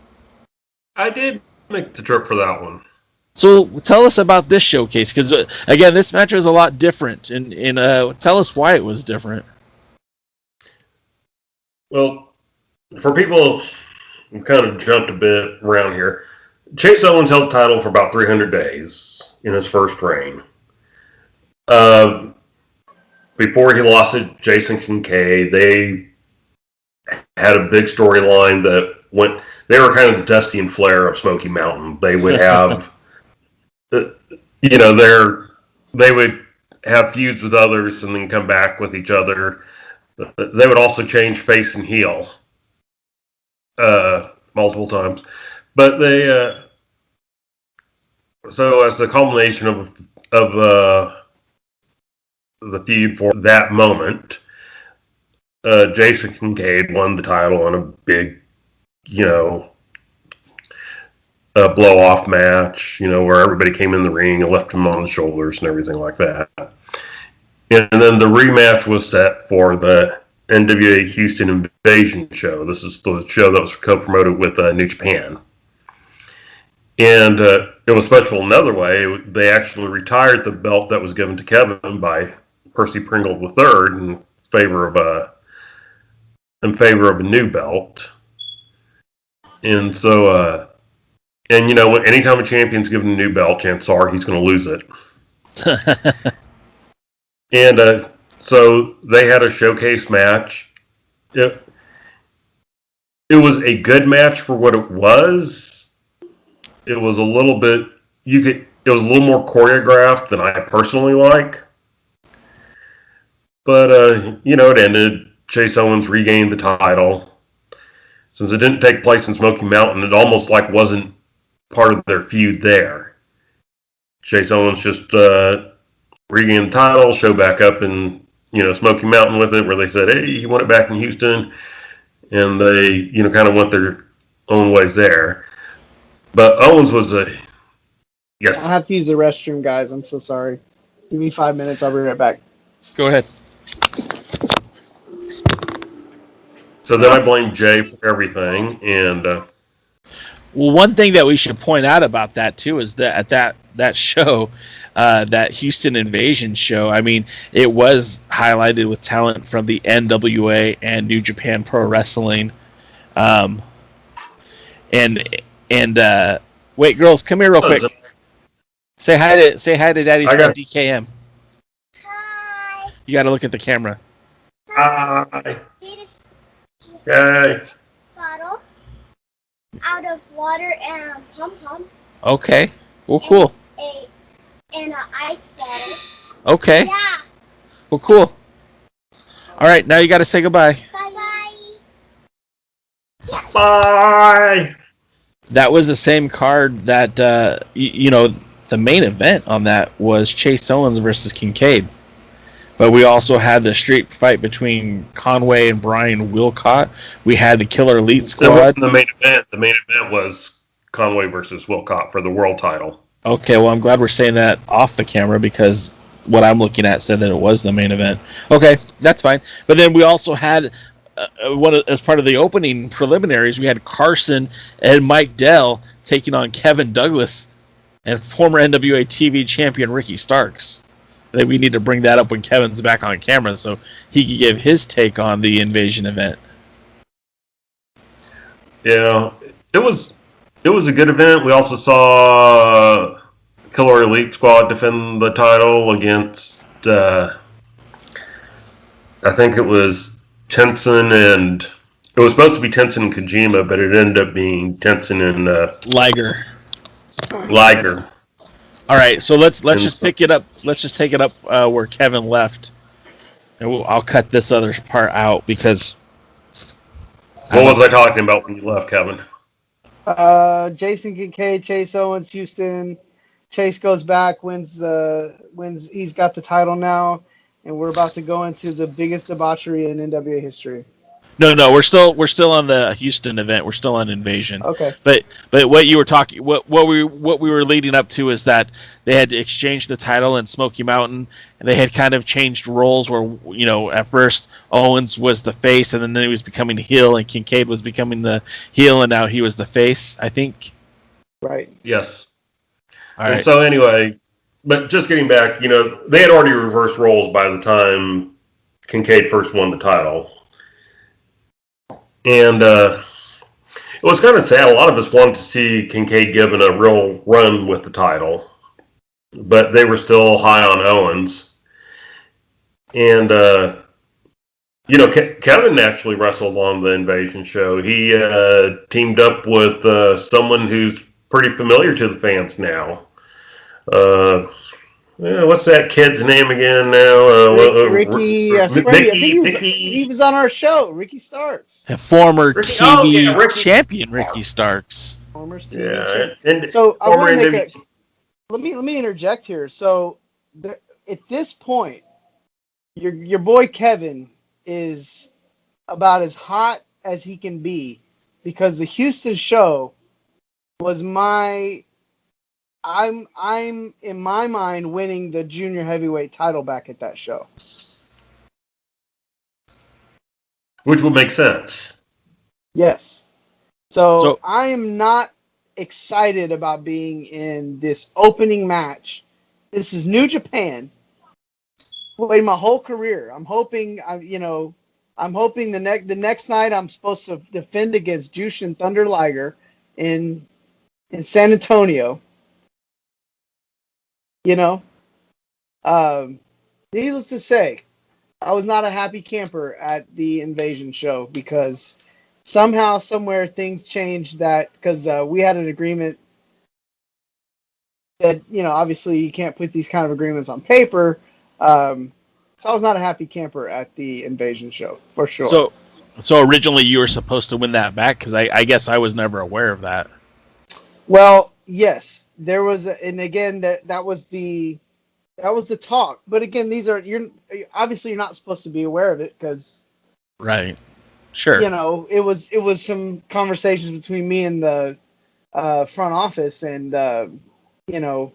I did make the trip for that one. So tell us about this showcase, because again, this match was a lot different, and tell us why it was different. Well, for people who kind of jumped a bit around here, Chase Owens held the title for about 300 days in his first reign. Before he lost to Jason Kincaid, they had a big storyline that they were kind of the Dusty and Flair of Smoky Mountain. They would have, they would have feuds with others and then come back with each other. They would also change face and heel, multiple times. But so as the culmination of the feud for that moment, Jason Kincaid won the title in a big, blow-off match, where everybody came in the ring and left him on the shoulders and everything like that. And then the rematch was set for the NWA Houston Invasion show. This is the show that was co-promoted with New Japan. And it was special another way. They actually retired the belt that was given to Kevin by Percy Pringle III in favor of a new belt. And so, anytime a champion's given a new belt, chances are he's going to lose it. And so they had a showcase match. It was a good match for what it was. It was a little bit, it was a little more choreographed than I personally like. But, it ended. Chase Owens regained the title. Since it didn't take place in Smoky Mountain, it almost wasn't part of their feud there. Chase Owens just regained the title, showed back up in, Smoky Mountain with it, where they said, hey, he won it back in Houston. and they, kind of went their own ways there. But Owens was yes. I have to use the restroom, guys. I'm so sorry. Give me 5 minutes. I'll be right back. Go ahead. So then I blame Jay for everything, and well, one thing that we should point out about that too is that at that show, that Houston Invasion show, I mean, it was highlighted with talent from the NWA and New Japan Pro Wrestling, and wait, girls, come here real quick. Say hi to Daddy from DKM. Hi. You got to look at the camera. Hi. Hey. Bottle out of water and a pom-pom. Okay. Well, cool. And an ice bottle. Okay. Yeah. Well, cool. All right, now you got to say goodbye. Bye-bye. Bye. That was the same card that, the main event on that was Chase Owens versus Kincaid. But we also had the street fight between Conway and Brian Wilcott. We had the Killer Elite Squad. That wasn't the main event. The main event was Conway versus Wilcott for the world title. Okay, well, I'm glad we're saying that off the camera because what I'm looking at said that it was the main event. Okay, that's fine. But then we also had, as part of the opening preliminaries, we had Carson and Mike Dell taking on Kevin Douglas and former NWA TV champion Ricky Starks. I think we need to bring that up when Kevin's back on camera so he can give his take on the Invasion event. Yeah, it was a good event. We also saw Killer Elite Squad defend the title against, I think it was Tenson and, it was supposed to be Tenson and Kojima, but it ended up being Tenson and Liger. All right, so let's just pick it up. Let's just take it up where Kevin left, and I'll cut this other part out because. What was I talking about when you left, Kevin? Jason Kincaid, Chase Owens, Houston. Chase goes back, wins. He's got the title now, and we're about to go into the biggest debauchery in NWA history. No, we're still on the Houston event. We're still on Invasion. Okay. But what you were talking, what we were leading up to is that they had exchanged the title in Smoky Mountain, and they had kind of changed roles where at first Owens was the face, and then he was becoming heel, and Kincaid was becoming the heel, and now he was the face. I think. Right. Yes. All right. And so anyway, but just getting back, they had already reversed roles by the time Kincaid first won the title. And it was kind of sad. A lot of us wanted to see Kincaid given a real run with the title, but they were still high on Owens. And, Kevin actually wrestled on the Invasion show. He teamed up with someone who's pretty familiar to the fans now. What's that kid's name again now? Ricky. He was on our show. Ricky Starks. A former TV champion, Ricky Starks. Former TV champion. So I want to make let me interject here. So at this point, your boy Kevin is about as hot as he can be because the Houston show was I'm in my mind winning the junior heavyweight title back at that show. Which would make sense. Yes. So I am not excited about being in this opening match. This is New Japan. Played my whole career. I'm hoping the next night I'm supposed to defend against Jushin Thunder Liger in San Antonio. Needless to say, I was not a happy camper at the Invasion show because somehow, somewhere, things changed because we had an agreement that, obviously you can't put these kind of agreements on paper. So I was not a happy camper at the Invasion show, for sure. So originally you were supposed to win that back because I guess I was never aware of that. Well, yes, there was, and again that was the talk. But again, you're obviously not supposed to be aware of it because right. Sure. You know, it was some conversations between me and the front office, and you know,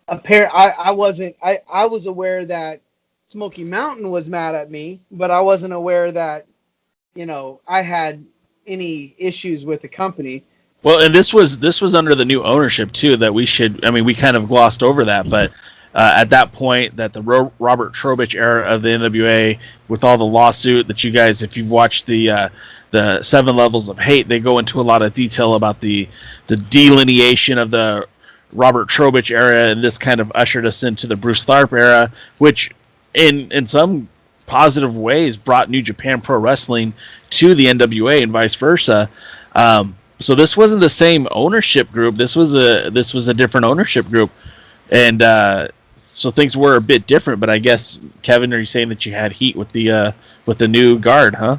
I was aware that Smoky Mountain was mad at me, but I wasn't aware that, you know, I had any issues with the company. Well, and this was under the new ownership too. That we kind of glossed over that, but at that point, that the Robert Trobich era of the NWA, with all the lawsuit that you guys, if you've watched the 7 Levels of Hate, they go into a lot of detail about the delineation of the Robert Trobich era, and this kind of ushered us into the Bruce Tharpe era, which in some positive ways brought New Japan Pro Wrestling to the NWA and vice versa. So this wasn't the same ownership group. This was a different ownership group, and so things were a bit different. But I guess, Kevin, are you saying that you had heat with the new guard, huh?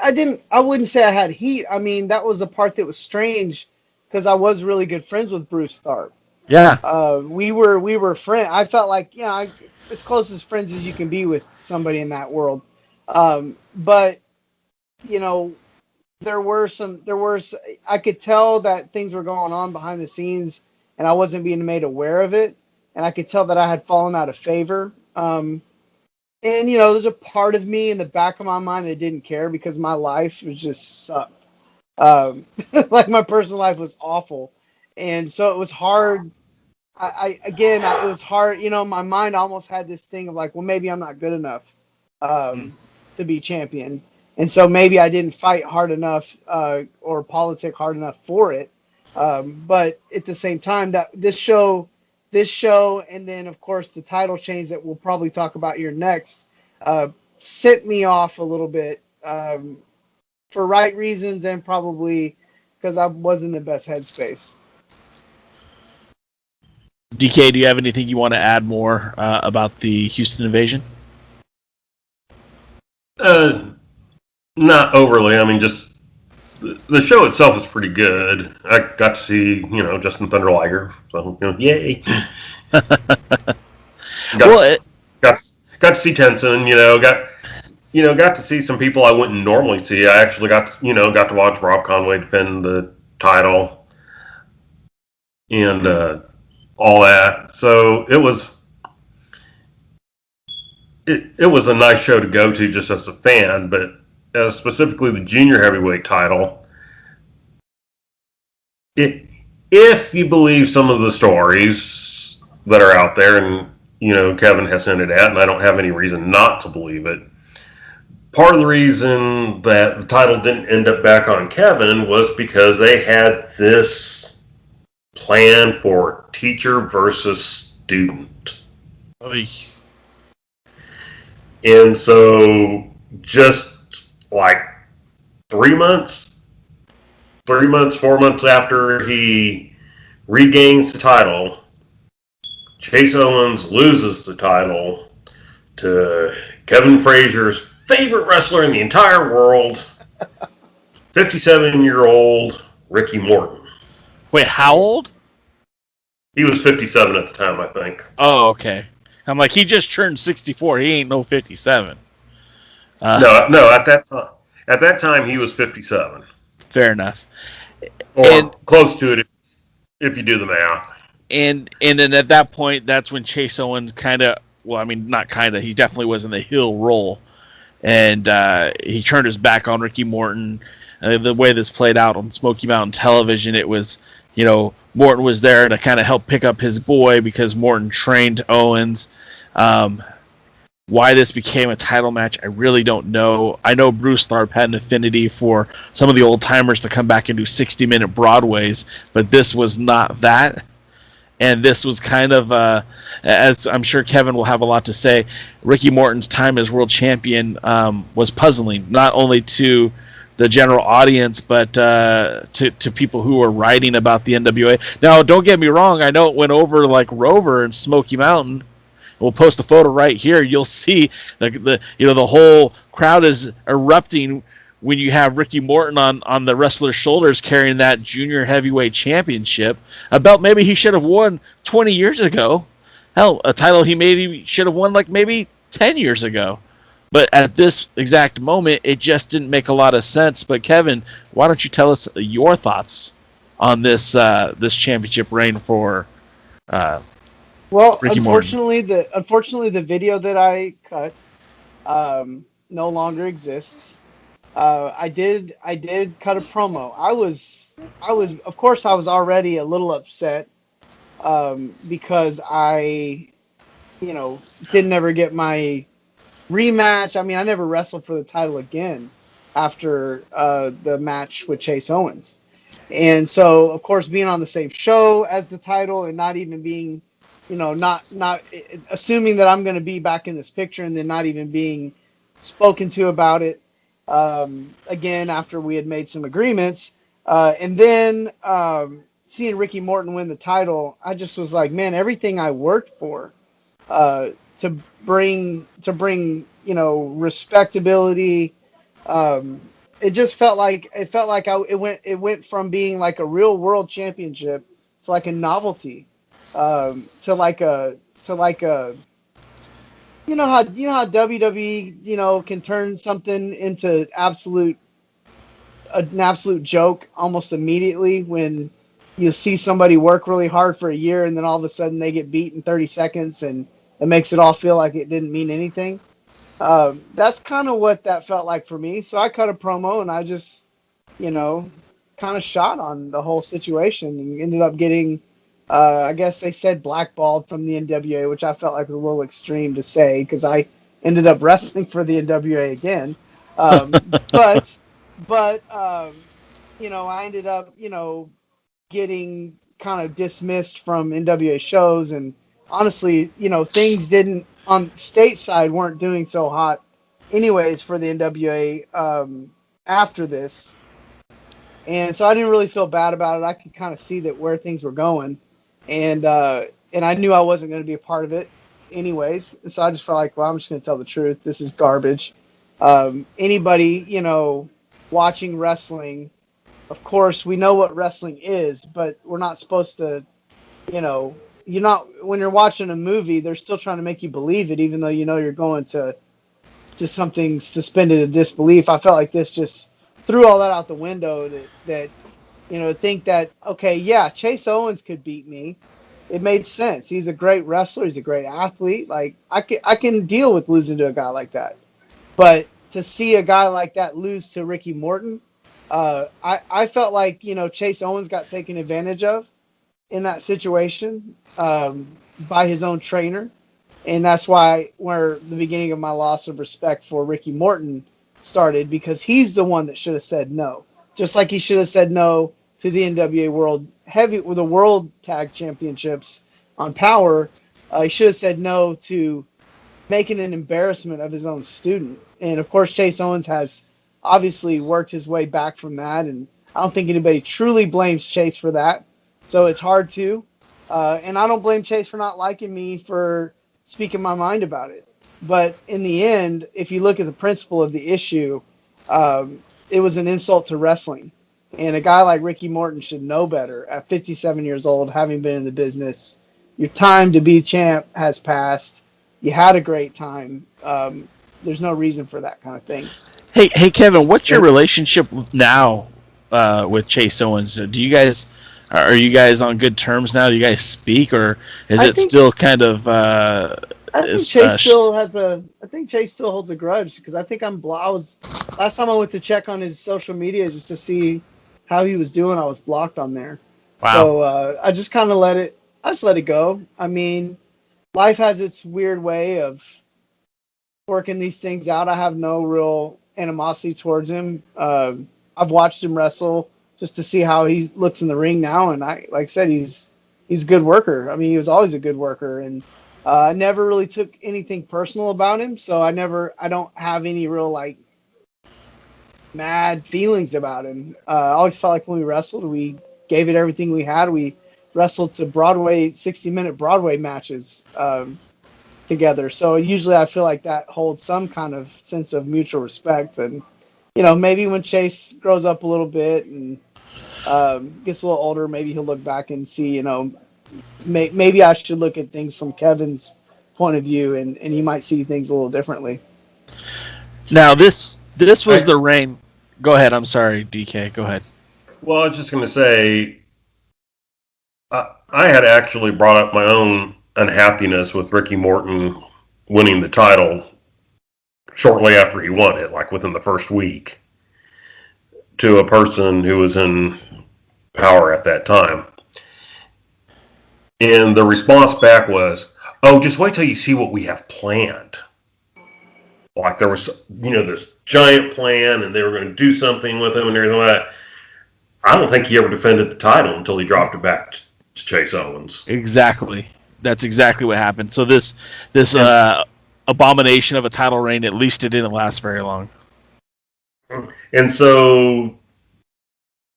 I wouldn't say I had heat. I mean, that was a part that was strange, because I was really good friends with Bruce Tharpe. Yeah. We were friends. I felt like, you know, as close as friends as you can be with somebody in that world. But, you know, I could tell that things were going on behind the scenes, and I wasn't being made aware of it. And I could tell that I had fallen out of favor. And, you know, there's a part of me in the back of my mind that didn't care, because my life was just sucked. Like, my personal life was awful. And so it was hard. It was hard. You know, my mind almost had this thing of like, well, maybe I'm not good enough to be champion. And so maybe I didn't fight hard enough or politic hard enough for it. But at the same time, that this show, and then, of course, the title change that we'll probably talk about here next, sent me off a little bit for right reasons, and probably because I wasn't in the best headspace. DK, do you have anything you want to add more about the Houston invasion? Not overly. I mean, just the show itself is pretty good. I got to see, you know, Justin Thunder Liger, so, you know, yay. got to see Tenson. Got to see some people I wouldn't normally see. I actually got to watch Rob Conway defend the title, and all that. So it was a nice show to go to just as a fan, but specifically the junior heavyweight title, if you believe some of the stories that are out there, and, you know, Kevin has hinted at, and I don't have any reason not to believe it, part of the reason that the title didn't end up back on Kevin was because they had this plan for teacher versus student. Oy. And so just like 4 months after he regains the title, Chase Owens loses the title to Kevin Frazier's favorite wrestler in the entire world, 57-year-old Ricky Morton. Wait, how old? He was 57 at the time, I think. Oh, okay. I'm like, he just turned 64. He ain't no 57. No. At that time, he was 57. Fair enough. Or close to it, if you do the math. And then at that point, that's when Chase Owens he definitely was in the heel role. And he turned his back on Ricky Morton. The way this played out on Smoky Mountain Television, it was, you know, Morton was there to kind of help pick up his boy because Morton trained Owens. Why this became a title match, I really don't know. I know Bruce Tharpe had an affinity for some of the old timers to come back and do 60-minute Broadways, but this was not that. And this was kind of, as I'm sure Kevin will have a lot to say, Ricky Morton's time as world champion was puzzling, not only to the general audience, but to people who were writing about the NWA. Now, don't get me wrong. I know it went over like Rover and Smoky Mountain. We'll post a photo right here. You'll see the whole crowd is erupting when you have Ricky Morton on the wrestler's shoulders carrying that junior heavyweight championship, a belt maybe he should have won 20 years ago. Hell, a title he maybe should have won like maybe 10 years ago. But at this exact moment, it just didn't make a lot of sense. But Kevin, why don't you tell us your thoughts on this this championship reign for Well, Ricky Morton? unfortunately the video that I cut no longer exists. I did cut a promo. Of course I was already a little upset because I didn't ever get my rematch. I mean, I never wrestled for the title again after the match with Chase Owens. And so, of course, being on the same show as the title and not even being, not assuming that I'm going to be back in this picture and then not even being spoken to about it again after we had made some agreements. And then seeing Ricky Morton win the title, I just was like, man, everything I worked for to bring respectability. It just felt like it went from being like a real world championship to like a novelty, to like a how WWE can turn something into an absolute joke almost immediately when you see somebody work really hard for a year and then all of a sudden they get beat in 30 seconds and it makes it all feel like it didn't mean anything. That's kind of what that felt like for me. So I cut a promo and I just, kind of shot on the whole situation and ended up getting, I guess they said blackballed from the NWA, which I felt like was a little extreme to say because I ended up wrestling for the NWA again. But I ended up, getting kind of dismissed from NWA shows. And honestly, things didn't on stateside weren't doing so hot anyways for the NWA after this. And so I didn't really feel bad about it. I could kind of see that where things were going. And I knew I wasn't going to be a part of it anyways. So I just felt like, well, I'm just going to tell the truth. This is garbage. Anybody, watching wrestling, of course, we know what wrestling is, but we're not supposed to, when you're watching a movie, they're still trying to make you believe it, even though you're going to something suspended in disbelief. I felt like this just threw all that out the window that think that, okay, yeah, Chase Owens could beat me. It made sense. He's a great wrestler. He's a great athlete. Like I can deal with losing to a guy like that. But to see a guy like that lose to Ricky Morton, I felt like, Chase Owens got taken advantage of in that situation by his own trainer. And that's where the beginning of my loss of respect for Ricky Morton started, because he's the one that should have said no. Just like he should have said no to the NWA World Tag Championships on Power. He should have said no to making an embarrassment of his own student. And of course, Chase Owens has obviously worked his way back from that, and I don't think anybody truly blames Chase for that. So it's hard to. And I don't blame Chase for not liking me for speaking my mind about it. But in the end, if you look at the principle of the issue, it was an insult to wrestling. And a guy like Ricky Morton should know better at 57 years old, having been in the business. Your time to be champ has passed. You had a great time. There's no reason for that kind of thing. Hey, Kevin, what's your relationship now with Chase Owens? Are you guys on good terms now? Do you guys speak, or is it still kind of? I think Chase still holds a grudge, because I think last time I went to check on his social media just to see how he was doing, I was blocked on there. Wow. So I just kind of let it go. I mean, life has its weird way of working these things out. I have no real animosity towards him. I've watched him wrestle just to see how he looks in the ring now, and like I said, he's a good worker. I mean, he was always a good worker, and I never really took anything personal about him, so I don't have any real like mad feelings about him. I always felt like when we wrestled, we gave it everything we had. We wrestled to 60-minute Broadway matches together. So usually I feel like that holds some kind of sense of mutual respect. And, maybe when Chase grows up a little bit and gets a little older, maybe he'll look back and see, maybe I should look at things from Kevin's point of view, and you might see things a little differently. Now this was the reign. Go ahead. I'm sorry, DK. Go ahead. Well, I was just going to say, I had actually brought up my own unhappiness with Ricky Morton winning the title shortly after he won it, like within the first week, to a person who was in power at that time. And the response back was, oh, just wait till you see what we have planned. Like there was, this giant plan and they were going to do something with him and everything like that. I don't think he ever defended the title until he dropped it back to Chase Owens. Exactly. That's exactly what happened. So this abomination of a title reign, at least it didn't last very long. And so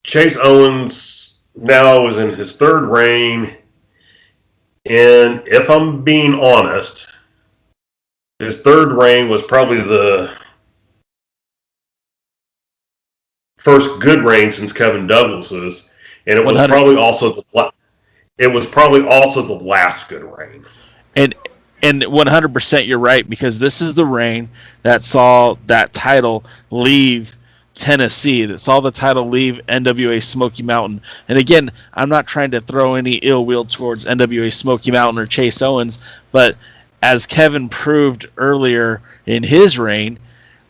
Chase Owens now is in his third reign. And if I'm being honest, his third reign was probably the first good reign since Kevin Douglas's, and it was 100. probably also the last good reign. And 100% you're right, because this is the reign that saw that title leave Tennessee, that saw the title leave NWA Smoky Mountain. And again, I'm not trying to throw any ill will towards NWA Smoky Mountain or Chase Owens, but as Kevin proved earlier in his reign,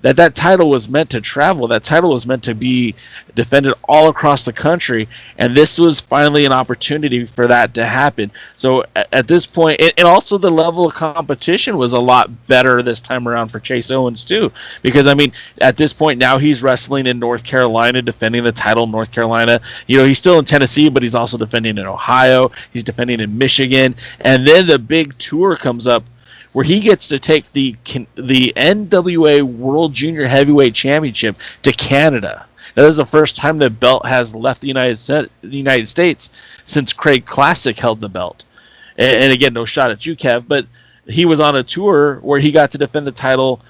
that title was meant to travel. That title was meant to be defended all across the country, and this was finally an opportunity for that to happen. So at this point, and also the level of competition was a lot better this time around for Chase Owens too, because at this point now he's wrestling in North Carolina, defending the title in North Carolina. He's still in Tennessee, but he's also defending in Ohio. He's defending in Michigan, and then the big tour comes up, where he gets to take the NWA World Junior Heavyweight Championship to Canada. That is the first time the belt has left the United States since Craig Classic held the belt. And again, no shot at you, Kev, but he was on a tour where he got to defend the title,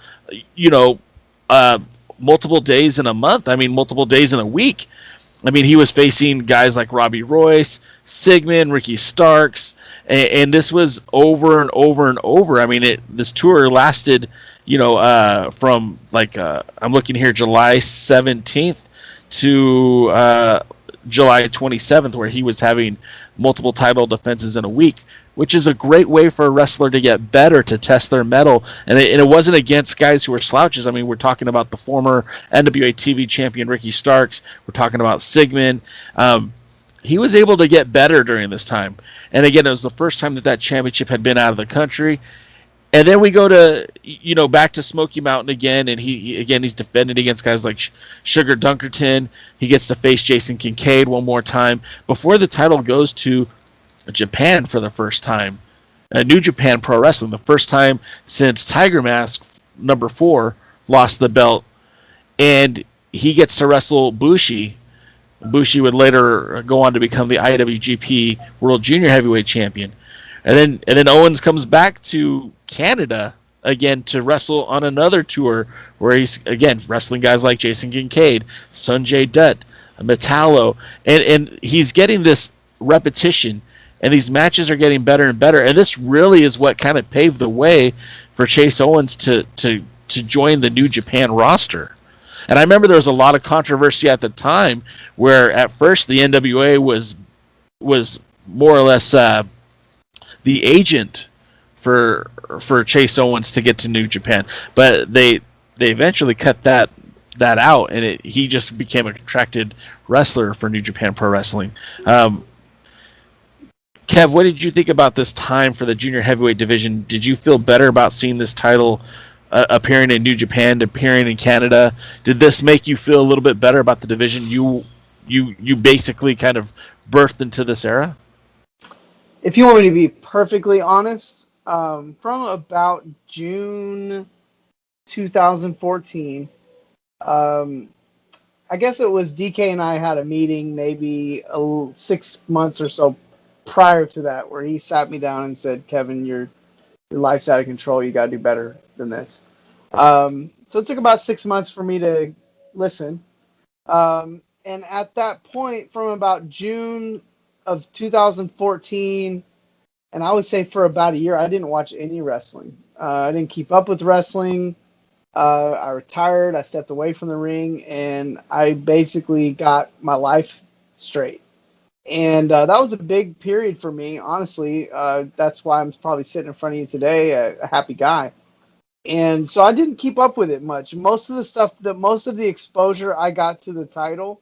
multiple days in a month. Multiple days in a week. He was facing guys like Robbie Royce, Sigmund, Ricky Starks, and this was over and over and over. This tour lasted, from I'm looking here, July 17th to July 27th, where he was having multiple title defenses in a week, which is a great way for a wrestler to get better, to test their mettle. And it wasn't against guys who were slouches. We're talking about the former NWA TV champion Ricky Starks. We're talking about Sigmund. He was able to get better during this time. And again, it was the first time that championship had been out of the country. And then we go to, back to Smoky Mountain again, and he's defending against guys like Sugar Dunkerton. He gets to face Jason Kincaid one more time before the title goes to Japan for the first time. New Japan Pro Wrestling, the first time since Tiger Mask number 4 lost the belt, and he gets to wrestle Bushi. Bushi would later go on to become the IWGP World Junior Heavyweight Champion. And then Owens comes back to Canada again to wrestle on another tour where he's again wrestling guys like Jason Kincaid, Sanjay Dutt, Metallo, and he's getting this repetition, and these matches are getting better and better. And this really is what kind of paved the way for Chase Owens to join the New Japan roster. And I remember there was a lot of controversy at the time where at first the NWA was more or less the agent for Chase Owens to get to New Japan, but they eventually cut that out, and he just became a contracted wrestler for New Japan Pro Wrestling. Kev, what did you think about this time for the junior heavyweight division? Did you feel better about seeing this title appearing in New Japan, appearing in Canada? Did this make you feel a little bit better about the division you basically kind of birthed into this era? If you want me to be perfectly honest, from about June 2014, I guess it was DK and I had a meeting maybe 6 months or so prior to that, where he sat me down and said, Kevin, your life's out of control. You got to do better than this. So it took about 6 months for me to listen. And at that point, from about June of 2014, and I would say for about a year, I didn't watch any wrestling. I didn't keep up with wrestling. I retired. I stepped away from the ring, and I basically got my life straight. And that was a big period for me, honestly. That's why I'm probably sitting in front of you today, a happy guy. And so I didn't keep up with it much. Most of the exposure I got to the title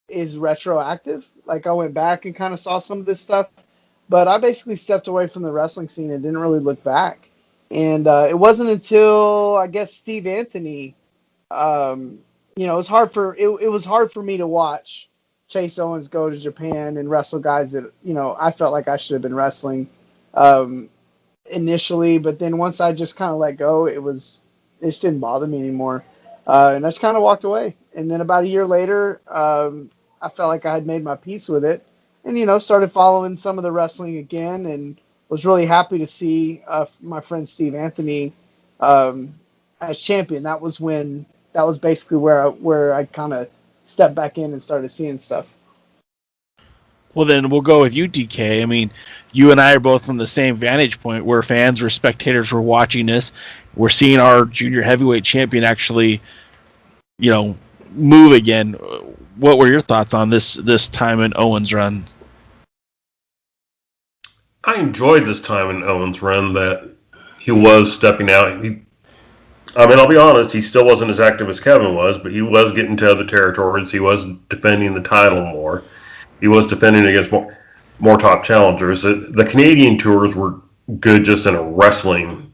is retroactive. Like I went back and kind of saw some of this stuff, but I basically stepped away from the wrestling scene and didn't really look back. And it wasn't until I guess Steve Anthony, it was hard for me to watch Chase Owens go to Japan and wrestle guys that I felt like I should have been wrestling. Initially, but then once I just kind of let go, it just didn't bother me anymore, and I just kind of walked away. And then about a year later, I felt like I had made my peace with it, and started following some of the wrestling again, and was really happy to see my friend Steve Anthony as champion. That was basically where I kind of stepped back in and started seeing stuff. Well, then we'll go with you, DK. I mean, you and I are both from the same vantage point where fans or spectators were watching this. We're seeing our junior heavyweight champion actually, move again. What were your thoughts on this time in Owens' run? I enjoyed this time in Owens' run that he was stepping out. I'll be honest, he still wasn't as active as Kevin was, but he was getting to other territories. He was defending the title more. He was defending against more top challengers. The Canadian tours were good just in a wrestling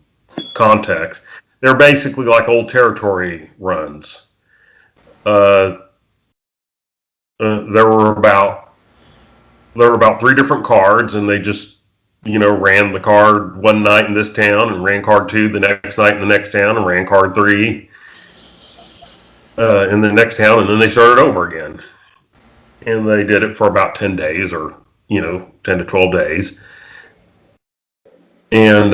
context. They're basically like old territory runs. There were about 3 different cards, and they just ran the card one night in this town, and ran card 2 the next night in the next town, and ran card 3 in the next town, and then they started over again. And they did it for about 10 days or, 10 to 12 days. And,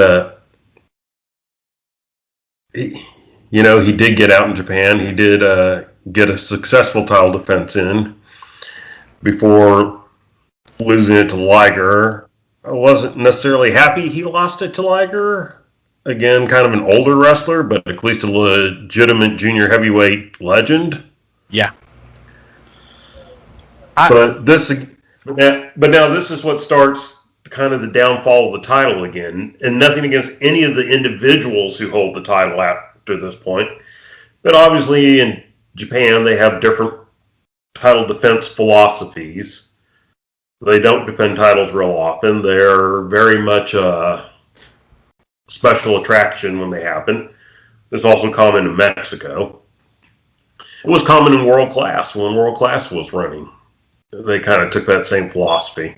he did get out in Japan. He did get a successful title defense in before losing it to Liger. I wasn't necessarily happy he lost it to Liger. Again, kind of an older wrestler, but at least a legitimate junior heavyweight legend. Yeah. But now this is what starts kind of the downfall of the title again, and nothing against any of the individuals who hold the title after this point. But obviously in Japan they have different title defense philosophies. They don't defend titles real often. They're very much a special attraction when they happen. It's also common in Mexico. It was common in World Class when World Class was running. They kind of took that same philosophy.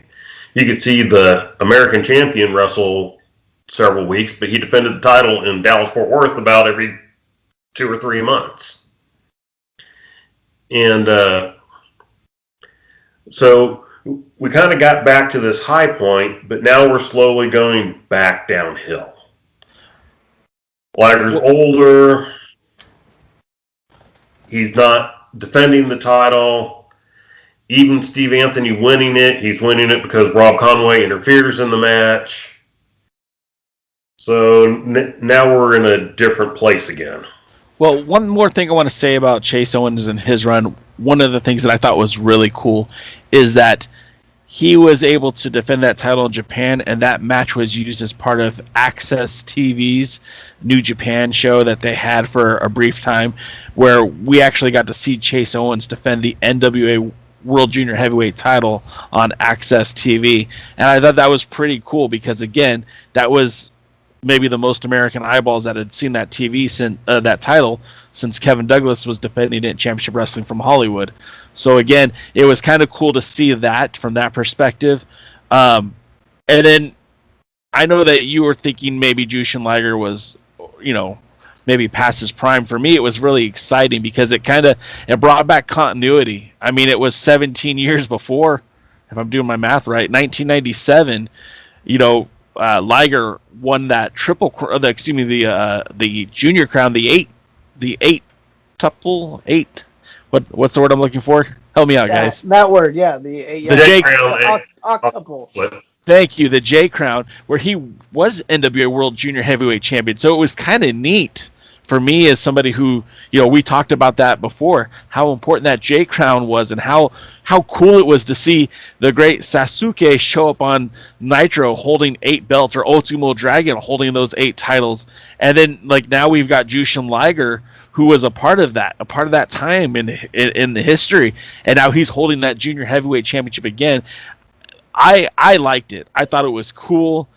You could see the American champion wrestle several weeks, but he defended the title in Dallas-Fort Worth about every 2 or 3 months. And so we kind of got back to this high point, but now we're slowly going back downhill. Liger's older. He's not defending the title. Even Steve Anthony winning it, he's winning it because Rob Conway interferes in the match. So now we're in a different place again. Well, one more thing I want to say about Chase Owens and his run. One of the things that I thought was really cool is that he was able to defend that title in Japan, and that match was used as part of Access TV's New Japan show that they had for a brief time, where we actually got to see Chase Owens defend the NWA World Junior Heavyweight title on Access TV. And I thought that was pretty cool because, again, that was maybe the most American eyeballs that had seen that that title since Kevin Douglas was defending it in Championship Wrestling from Hollywood. So, again, it was kind of cool to see that from that perspective. And then I know that you were thinking maybe Jushin Liger was, maybe past his prime. For me, it was really exciting because it brought back continuity. I mean, it was 17 years before, if I'm doing my math right, 1997. Liger won that the junior crown, the eight. What's the word I'm looking for? Help me out, guys. That word, yeah, the J crown, octuple. Thank you, the J Crown, where he was NWA World Junior Heavyweight Champion. So it was kind of neat for me, as somebody who, we talked about that before, how important that J Crown was, and how cool it was to see the great Sasuke show up on Nitro holding 8 belts, or Ultimo Dragon holding those 8 titles. And then, like, now we've got Jushin Liger, who was a part of that time in the history, and now he's holding that junior heavyweight championship again. I liked it. I thought it was cool,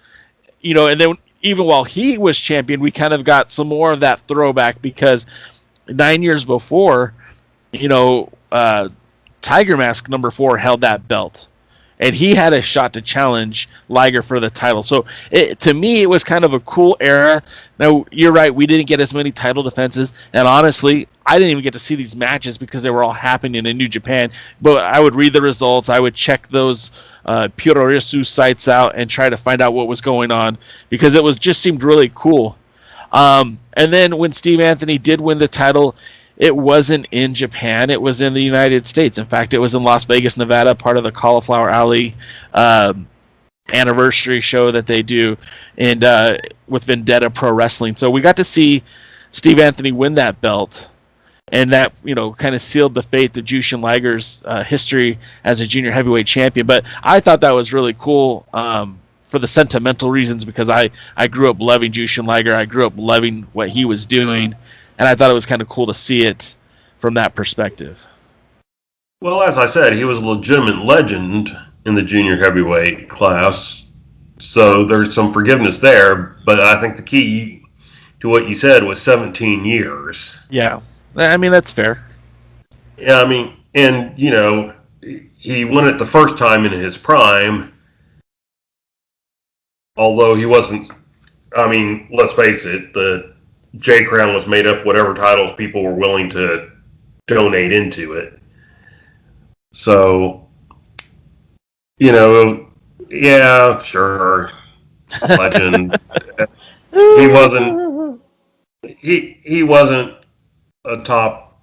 and then even while he was champion, we kind of got some more of that throwback, because 9 years before, Tiger Mask number 4 held that belt, and he had a shot to challenge Liger for the title. So to me, it was kind of a cool era. Now, you're right, we didn't get as many title defenses, and honestly, I didn't even get to see these matches because they were all happening in New Japan. But I would read the results, I would check those Puroresu sites out and try to find out what was going on, because it just seemed really cool. And then when Steve Anthony did win the title, it wasn't in Japan, it was in the United States. In fact, it was in Las Vegas, Nevada, part of the Cauliflower Alley anniversary show that they do, and with Vendetta Pro Wrestling. So we got to see Steve Anthony win that belt, and that, kind of sealed the fate of Jushin Liger's history as a junior heavyweight champion. But I thought that was really cool for the sentimental reasons, because I grew up loving Jushin Liger. I grew up loving what he was doing, and I thought it was kind of cool to see it from that perspective. Well, as I said, he was a legitimate legend in the junior heavyweight class, so there's some forgiveness there. But I think the key to what you said was 17 years. Yeah. I mean, that's fair. Yeah, I mean, and, he won it the first time in his prime, although he wasn't, let's face it, the J Crown was made up whatever titles people were willing to donate into it. So, yeah, sure, legend. He wasn't a top,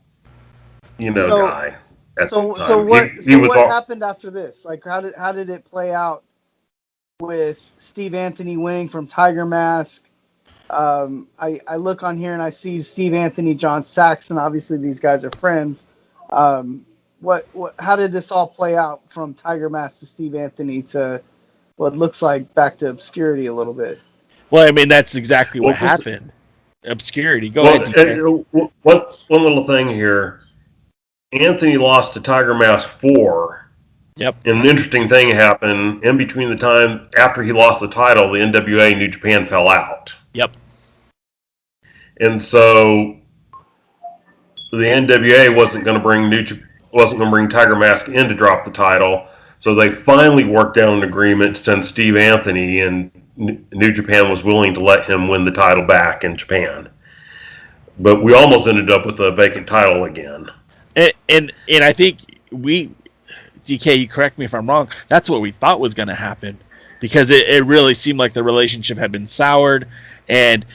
guy. So what happened after this? Like, how did it play out with Steve Anthony winning from Tiger Mask? I look on here and I see Steve Anthony, John Saxon. Obviously, these guys are friends. How did this all play out from Tiger Mask to Steve Anthony to what looks like back to obscurity a little bit? Well, I mean, that's exactly what happened. Obscurity. Go ahead. One little thing here. Anthony lost to Tiger Mask 4. Yep. And an interesting thing happened in between the time after he lost the title. The NWA and New Japan fell out. Yep. And so the NWA wasn't going to bring Tiger Mask in to drop the title. So they finally worked out an agreement to send Steve Anthony, and New Japan was willing to let him win the title back in Japan. But we almost ended up with a vacant title again. And I think DK, you correct me if I'm wrong, that's what we thought was going to happen, because it really seemed like the relationship had been soured, and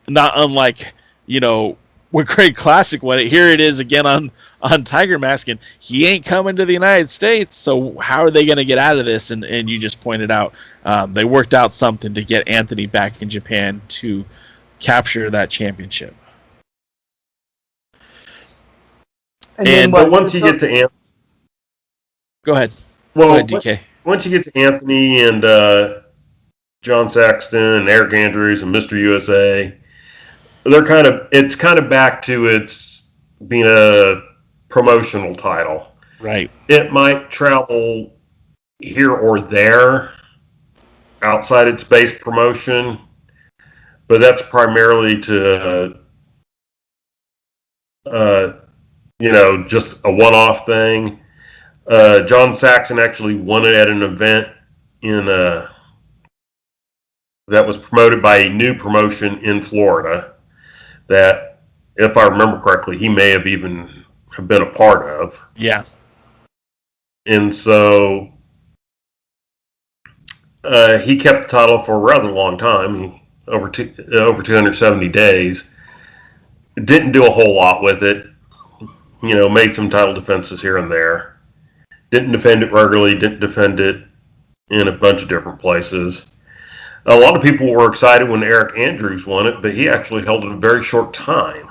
not unlike, when Craig Classic won it, here it is again on Tiger Mask, and he ain't coming to the United States, so how are they going to get out of this? And you just pointed out, they worked out something to get Anthony back in Japan to capture that championship. But once you get to Anthony... Go ahead. Well, go ahead, DK. Once you get to Anthony and John Saxton and Eric Andrews and Mr. USA, it's kind of back to its being a promotional title. Right. It might travel here or there outside its base promotion, but that's primarily to just a one-off thing. John Saxon actually won it at an event that was promoted by a new promotion in Florida that, if I remember correctly, he may have even been a part of. Yeah. And so he kept the title for a rather long time, over 270 days. Didn't do a whole lot with it. Made some title defenses here and there. Didn't defend it regularly. Didn't defend it in a bunch of different places. a lot of people were excited when Eric Andrews won it, but he actually held it a very short time.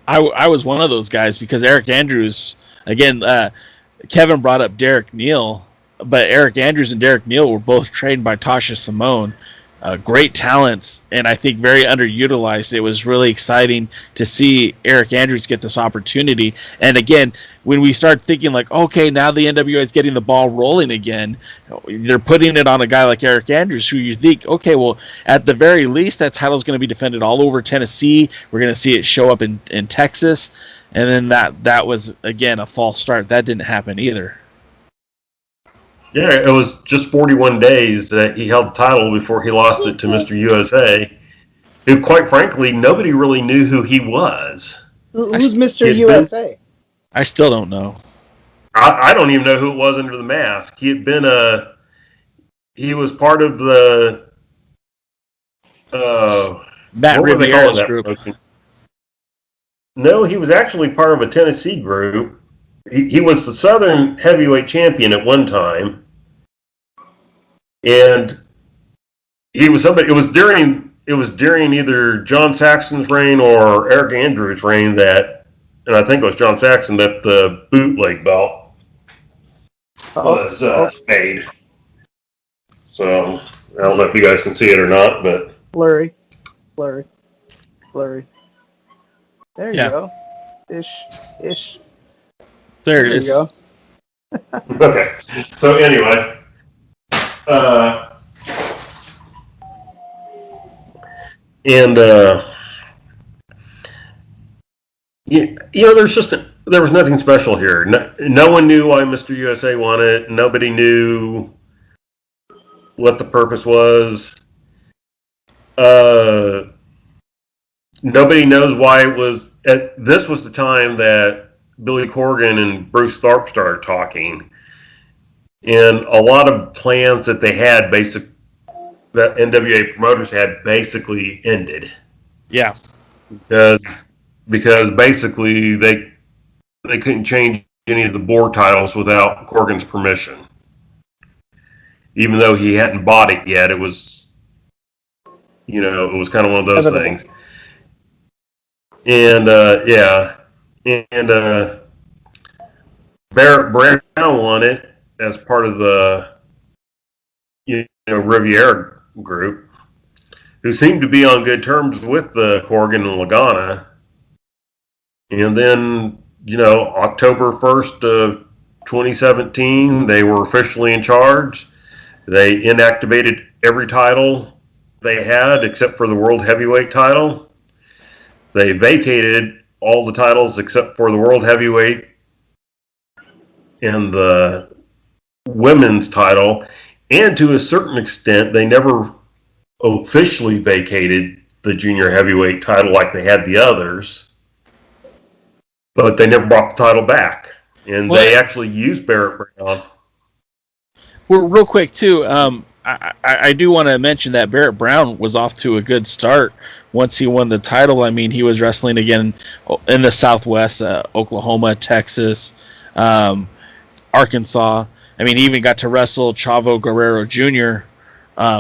I was one of those guys because Eric Andrews, again, Kevin brought up Derek Neal, but Eric Andrews and Derek Neal were both trained by Tasha Simone. Great talents, and I think very underutilized. It was really exciting to see Eric Andrews get this opportunity. And again, when we start thinking like, okay, now the NWA is getting the ball rolling again, they're putting it on a guy like Eric Andrews, who you think, okay, well, at the very least, that title is going to be defended all over Tennessee. We're going to see it show up in Texas. And then that was, again, a false start. That didn't happen either. Yeah, it was just 41 days that he held the title before he lost it to Mr. USA, who, quite frankly, nobody really knew who he was. Who's Mr. USA? I still don't know. I don't even know who it was under the mask. He had been he was part of the Matt Riviera's group. Promotion? No, he was actually part of a Tennessee group. He was the Southern heavyweight champion at one time. And he was somebody. It was during either John Saxon's reign or Eric Andrews' reign that, and I think it was John Saxon, that the bootleg belt was made. So I don't know if you guys can see it or not, but blurry. There you go. Ish. There it is. You go. Okay. So anyway. There was nothing special here. No one knew why Mr. USA won it. Nobody knew what the purpose was. Nobody knows why it was. This was the time that Billy Corgan and Bruce Tharpe started talking. And a lot of plans that they had, that NWA promoters had, basically ended. Yeah. Because basically they couldn't change any of the board titles without Corgan's permission. Even though he hadn't bought it yet, it was kind of one of those things. And Barrett Brown won it as part of the Riviera group, who seemed to be on good terms with the Corgan and Lagana. And then, October 1st of 2017, they were officially in charge. They inactivated every title they had except for the World Heavyweight title. They vacated all the titles except for the World Heavyweight and the Women's title, and to a certain extent, they never officially vacated the Junior Heavyweight title like they had the others, but they never brought the title back, and they actually used Barrett Brown. Well, real quick, too, I do want to mention that Barrett Brown was off to a good start once he won the title. I mean, he was wrestling again in the Southwest, Oklahoma, Texas, Arkansas. I mean, he even got to wrestle Chavo Guerrero Jr.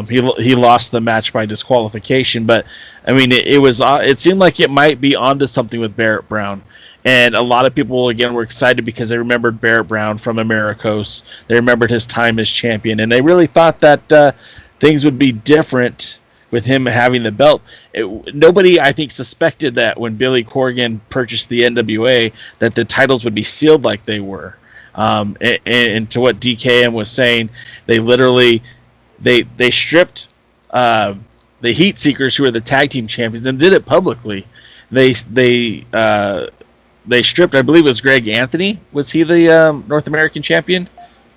He lost the match by disqualification, but I mean, it seemed like it might be onto something with Barrett Brown. And a lot of people, again, were excited because they remembered Barrett Brown from Americos. They remembered his time as champion, and they really thought that things would be different with him having the belt. Nobody, I think, suspected that when Billy Corgan purchased the NWA that the titles would be sealed like they were. And to what DKM was saying, they literally they stripped the Heat Seekers, who are the tag team champions, and did it publicly. They stripped, I believe it was Greg Anthony. Was he the North American champion?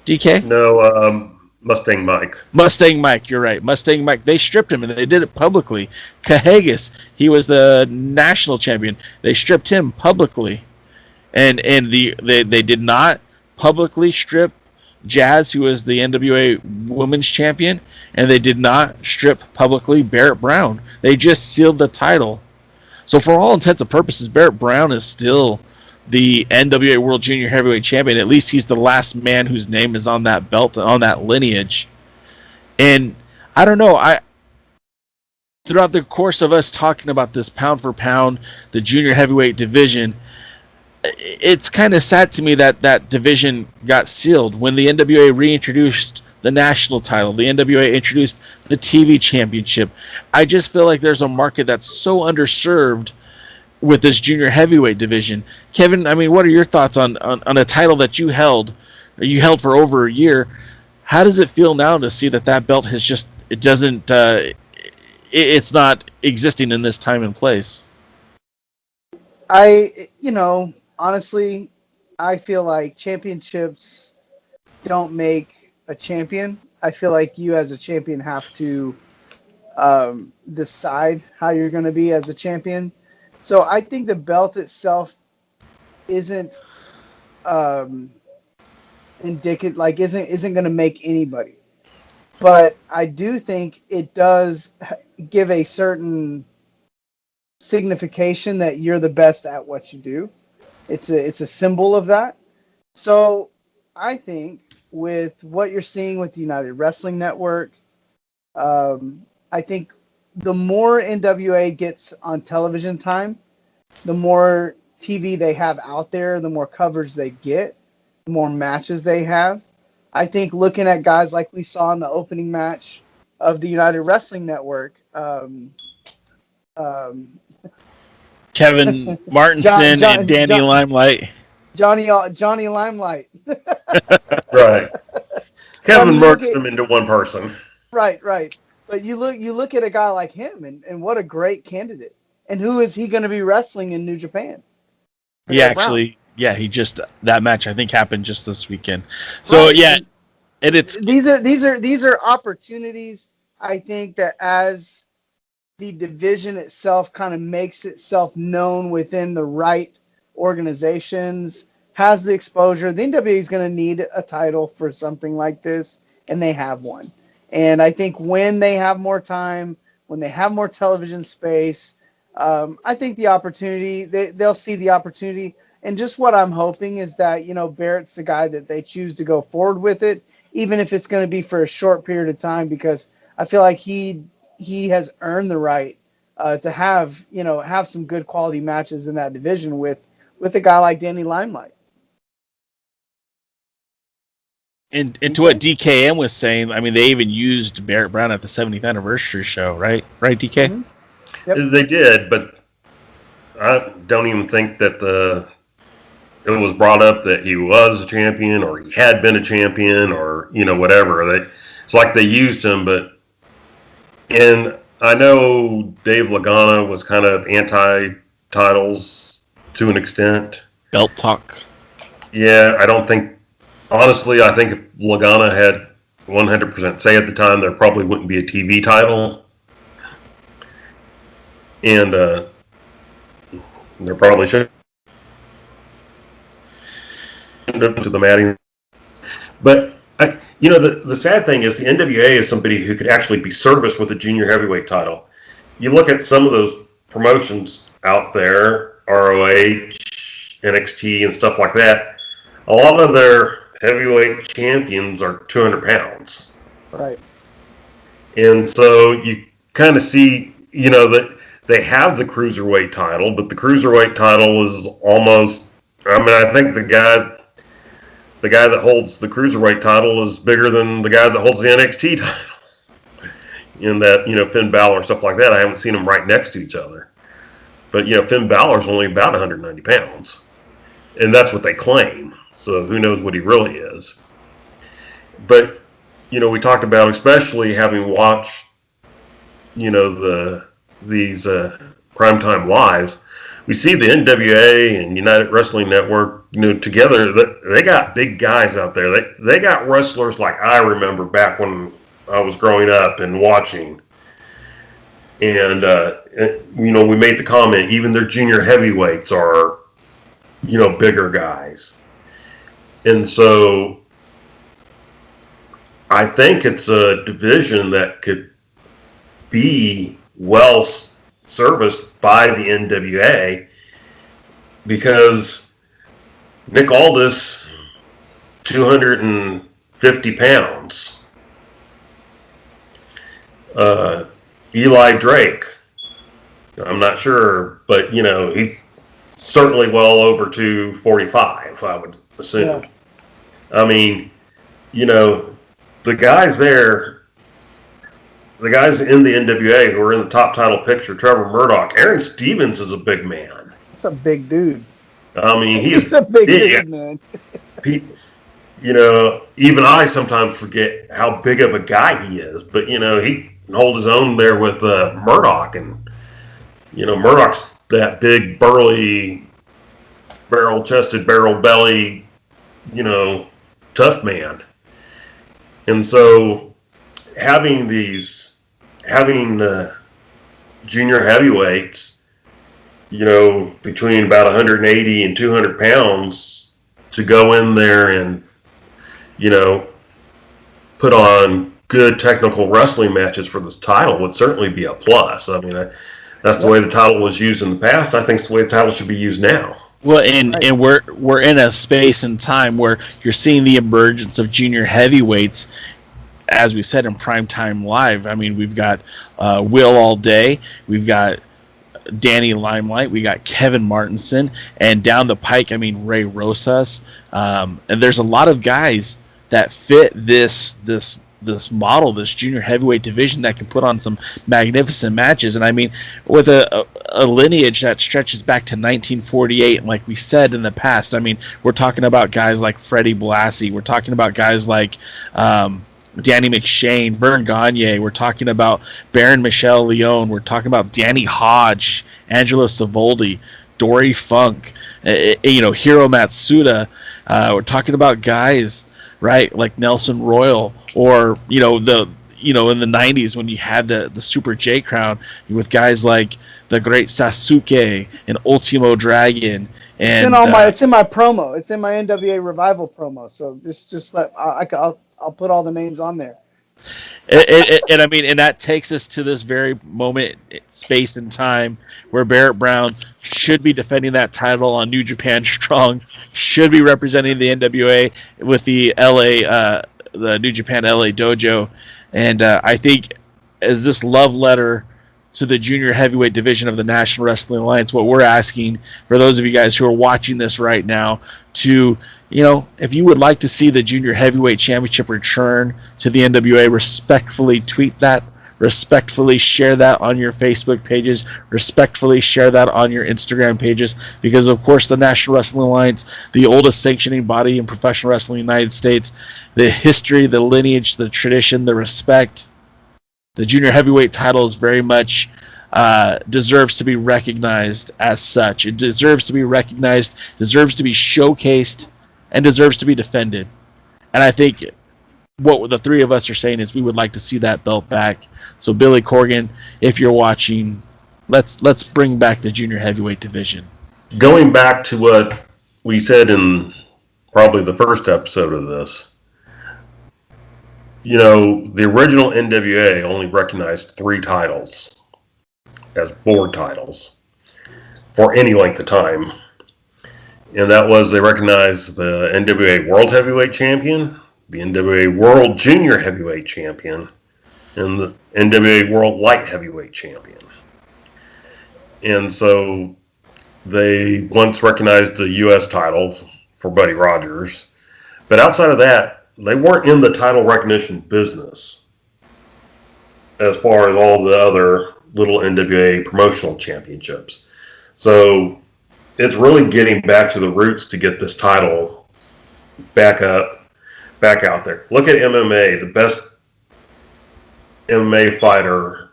DK? No, Mustang Mike. Mustang Mike, you're right. Mustang Mike. They stripped him, and they did it publicly. Cahagas, he was the national champion. They stripped him publicly. And they did not publicly strip Jazz, who was the NWA Women's Champion, and they did not strip publicly Barrett Brown. They just sealed the title. So for all intents and purposes, Barrett Brown is still the NWA World Junior Heavyweight Champion. At least he's the last man whose name is on that belt, on that lineage. And I don't know, throughout the course of us talking about this pound for pound, the junior heavyweight division, it's kind of sad to me that that division got sealed when the NWA reintroduced the national title. The NWA introduced the TV championship. I just feel like there's a market that's so underserved with this junior heavyweight division. Kevin, I mean, what are your thoughts on a title that you held for over a year? How does it feel now to see that belt has just, it doesn't, it's not existing in this time and place? Honestly, I feel like championships don't make a champion. I feel like you as a champion have to decide how you're going to be as a champion. So I think the belt itself isn't indicative, like isn't going to make anybody. But I do think it does give a certain signification that you're the best at what you do. It's a symbol of that. So I think with what you're seeing with the United Wrestling Network, I think the more NWA gets on television time, the more TV they have out there, the more coverage they get, the more matches they have. I think looking at guys like we saw in the opening match of the United Wrestling Network, Kevin Martinson and Danny Limelight. Johnny Limelight. Right. Kevin merged them into one person. Right. But you look at a guy like him, and what a great candidate. And who is he going to be wrestling in New Japan? He actually, he just, that match I think happened just this weekend. So right. These are opportunities. I think that as the division itself kind of makes itself known within the right organizations, has the exposure, the NWA is going to need a title for something like this, and they have one. And I think when they have more time, when they have more television space, I think the opportunity, they'll see the opportunity. And just what I'm hoping is that, Barrett's the guy that they choose to go forward with it, even if it's going to be for a short period of time, because I feel like he has earned the right to have some good quality matches in that division with a guy like Danny Limelight. And to what DKM was saying, I mean, they even used Barrett Brown at the 70th anniversary show, right? Right, DK? Mm-hmm. Yep. They did, but I don't even think that it was brought up that he was a champion or he had been a champion or, whatever. It's like they used him, and I know Dave Lagana was kind of anti-titles to an extent. Belt talk. Yeah, I think if Lagana had 100% say at the time, there probably wouldn't be a TV title. And there probably should have to the matting. But the sad thing is the NWA is somebody who could actually be serviced with a junior heavyweight title. You look at some of those promotions out there, ROH, NXT, and stuff like that. A lot of their heavyweight champions are 200 pounds. Right. And so you kind of see, that they have the cruiserweight title, but the cruiserweight title is almost, I think the guy that holds the cruiserweight title is bigger than the guy that holds the NXT title. In that, Finn Balor, stuff like that, I haven't seen them right next to each other. But, Finn Balor's only about 190 pounds. And that's what they claim. So who knows what he really is. But, we talked about, especially having watched, these primetime lives, we see the NWA and United Wrestling Network, together. They got big guys out there. They got wrestlers like I remember back when I was growing up and watching. And we made the comment, even their junior heavyweights are, bigger guys. And so I think it's a division that could be well serviced by the NWA, because Nick Aldis, 250 pounds. Eli Drake. I'm not sure, but he certainly well over 245, I would assume. Yeah. I mean, the guys there, the guys in the NWA who are in the top title picture, Trevor Murdoch, Aaron Stevens is a big man. That's a big dude. I mean, he's a big dude, man. Even I sometimes forget how big of a guy he is, but he can hold his own there with Murdoch, and Murdoch's that big, burly, barrel-chested, barrel-belly, tough man. And so having junior heavyweights, between about 180 and 200 pounds to go in there and, put on good technical wrestling matches for this title would certainly be a plus. I mean, that's the way the title was used in the past. I think it's the way the title should be used now. Well, and we're in a space and time where you're seeing the emergence of junior heavyweights, as we said in Primetime Live. I mean, we've got Will All Day, we've got Danny Limelight, we got Kevin Martinson, and down the pike, I mean, Ray Rosas, and there's a lot of guys that fit this model, this junior heavyweight division, that can put on some magnificent matches. And I mean, with a lineage that stretches back to 1948, and like we said in the past, I mean, we're talking about guys like Freddie Blassie, we're talking about guys like Danny McShane, Vern Gagne, we're talking about Baron Michel Leone, we're talking about Danny Hodge, Angelo Savoldi, Dory Funk, Hiro Matsuda. We're talking about guys, right, like Nelson Royal, or in the 90s when you had the Super J Crown with guys like the great Sasuke and Ultimo Dragon. And it's in my promo. It's in my NWA Revival promo. So just let I'll put all the names on there. And I mean, and that takes us to this very moment, space, and time where Barrett Brown should be defending that title on New Japan Strong, should be representing the NWA with the New Japan LA Dojo, and I think as this love letter to the junior heavyweight division of the National Wrestling Alliance, what we're asking for those of you guys who are watching this right now to, if you would like to see the Junior Heavyweight Championship return to the NWA, respectfully tweet that, respectfully share that on your Facebook pages, respectfully share that on your Instagram pages, because of course the National Wrestling Alliance, the oldest sanctioning body in professional wrestling in the United States, the history, the lineage, the tradition, the respect, the junior heavyweight title is very much deserves to be recognized as such. It deserves to be recognized, deserves to be showcased, and deserves to be defended. And I think what the three of us are saying is we would like to see that belt back. So Billy Corgan, if you're watching, let's bring back the junior heavyweight division. Going back to what we said in probably the first episode of this, the original NWA only recognized 3 titles as board titles for any length of time. And that was, they recognized the NWA World Heavyweight Champion, the NWA World Junior Heavyweight Champion, and the NWA World Light Heavyweight Champion. And so they once recognized the U.S. title for Buddy Rogers. But outside of that, they weren't in the title recognition business as far as all the other little NWA promotional championships. So it's really getting back to the roots to get this title back out there. Look at MMA. The best MMA fighter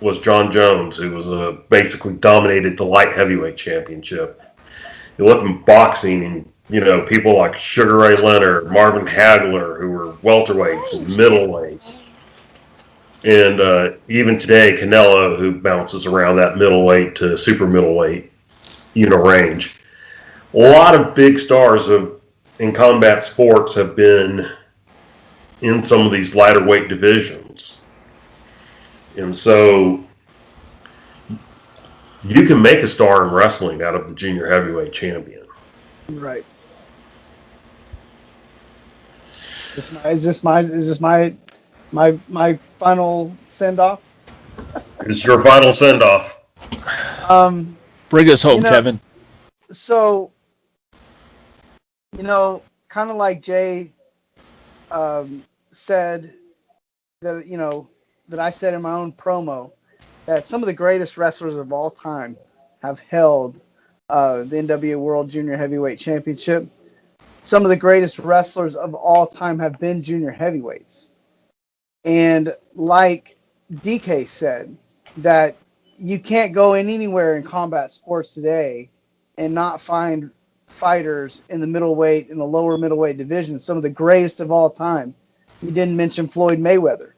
was John Jones, who was basically dominated the light heavyweight championship. You look in boxing, and people like Sugar Ray Leonard, Marvin Hagler, who were welterweights and middleweight. And even today, Canelo, who bounces around that middleweight to super middleweight, range. A lot of big stars in combat sports have been in some of these lighter weight divisions. And so you can make a star in wrestling out of the junior heavyweight champion. Right. Is this my final send off? It's your final send-off. Bring us home, Kevin. So, kind of like Jay said that, that I said in my own promo, that some of the greatest wrestlers of all time have held the NWA World Junior Heavyweight Championship. Some of the greatest wrestlers of all time have been junior heavyweights. And like DK said, that you can't go anywhere in combat sports today and not find fighters in the middleweight, in the lower middleweight division, some of the greatest of all time. You didn't mention Floyd Mayweather.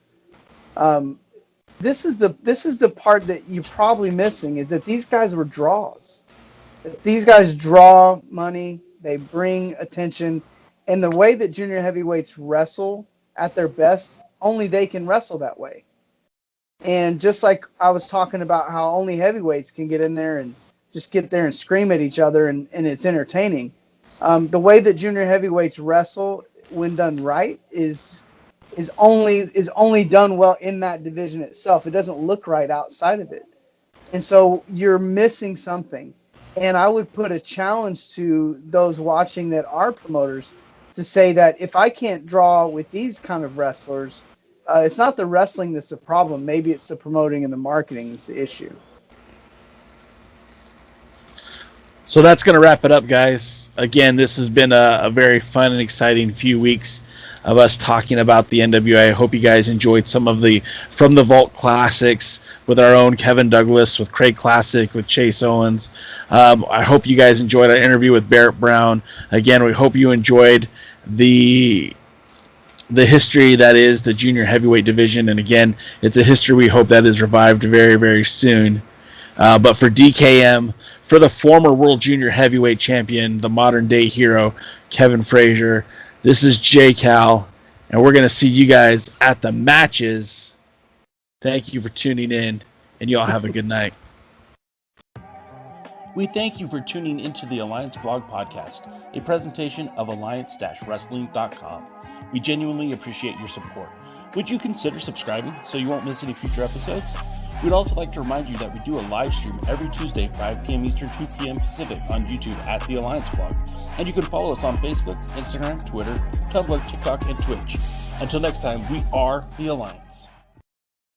This is the part that you're probably missing, is that these guys were draws. These guys draw money, they bring attention, and the way that junior heavyweights wrestle at their best, only they can wrestle that way. And just like I was talking about how only heavyweights can get in there and just get there and scream at each other and it's entertaining. The way that junior heavyweights wrestle when done right is only done well in that division itself. It doesn't look right outside of it. And so you're missing something. And I would put a challenge to those watching that are promoters to say that if I can't draw with these kind of wrestlers, it's not the wrestling that's the problem. Maybe it's the promoting and the marketing that's the issue. So that's going to wrap it up, guys. Again, this has been a very fun and exciting few weeks of us talking about the NWA. I hope you guys enjoyed some of the From the Vault classics with our own Kevin Douglas, with Craig Classic, with Chase Owens. I hope you guys enjoyed our interview with Barrett Brown. Again, we hope you enjoyed the history that is the junior heavyweight division. And again, it's a history we hope that is revived very, very soon. But for DKM, for the former World Junior Heavyweight Champion, the modern day hero, Kevin Frazier, this is J Cal, and we're going to see you guys at the matches. Thank you for tuning in, and you all have a good night. We thank you for tuning into the Alliance Blog Podcast, a presentation of alliance-wrestling.com. We genuinely appreciate your support. Would you consider subscribing so you won't miss any future episodes? We'd also like to remind you that we do a live stream every Tuesday, 5 p.m. Eastern, 2 p.m. Pacific on YouTube at The Alliance Blog. And you can follow us on Facebook, Instagram, Twitter, Tumblr, TikTok, and Twitch. Until next time, we are The Alliance.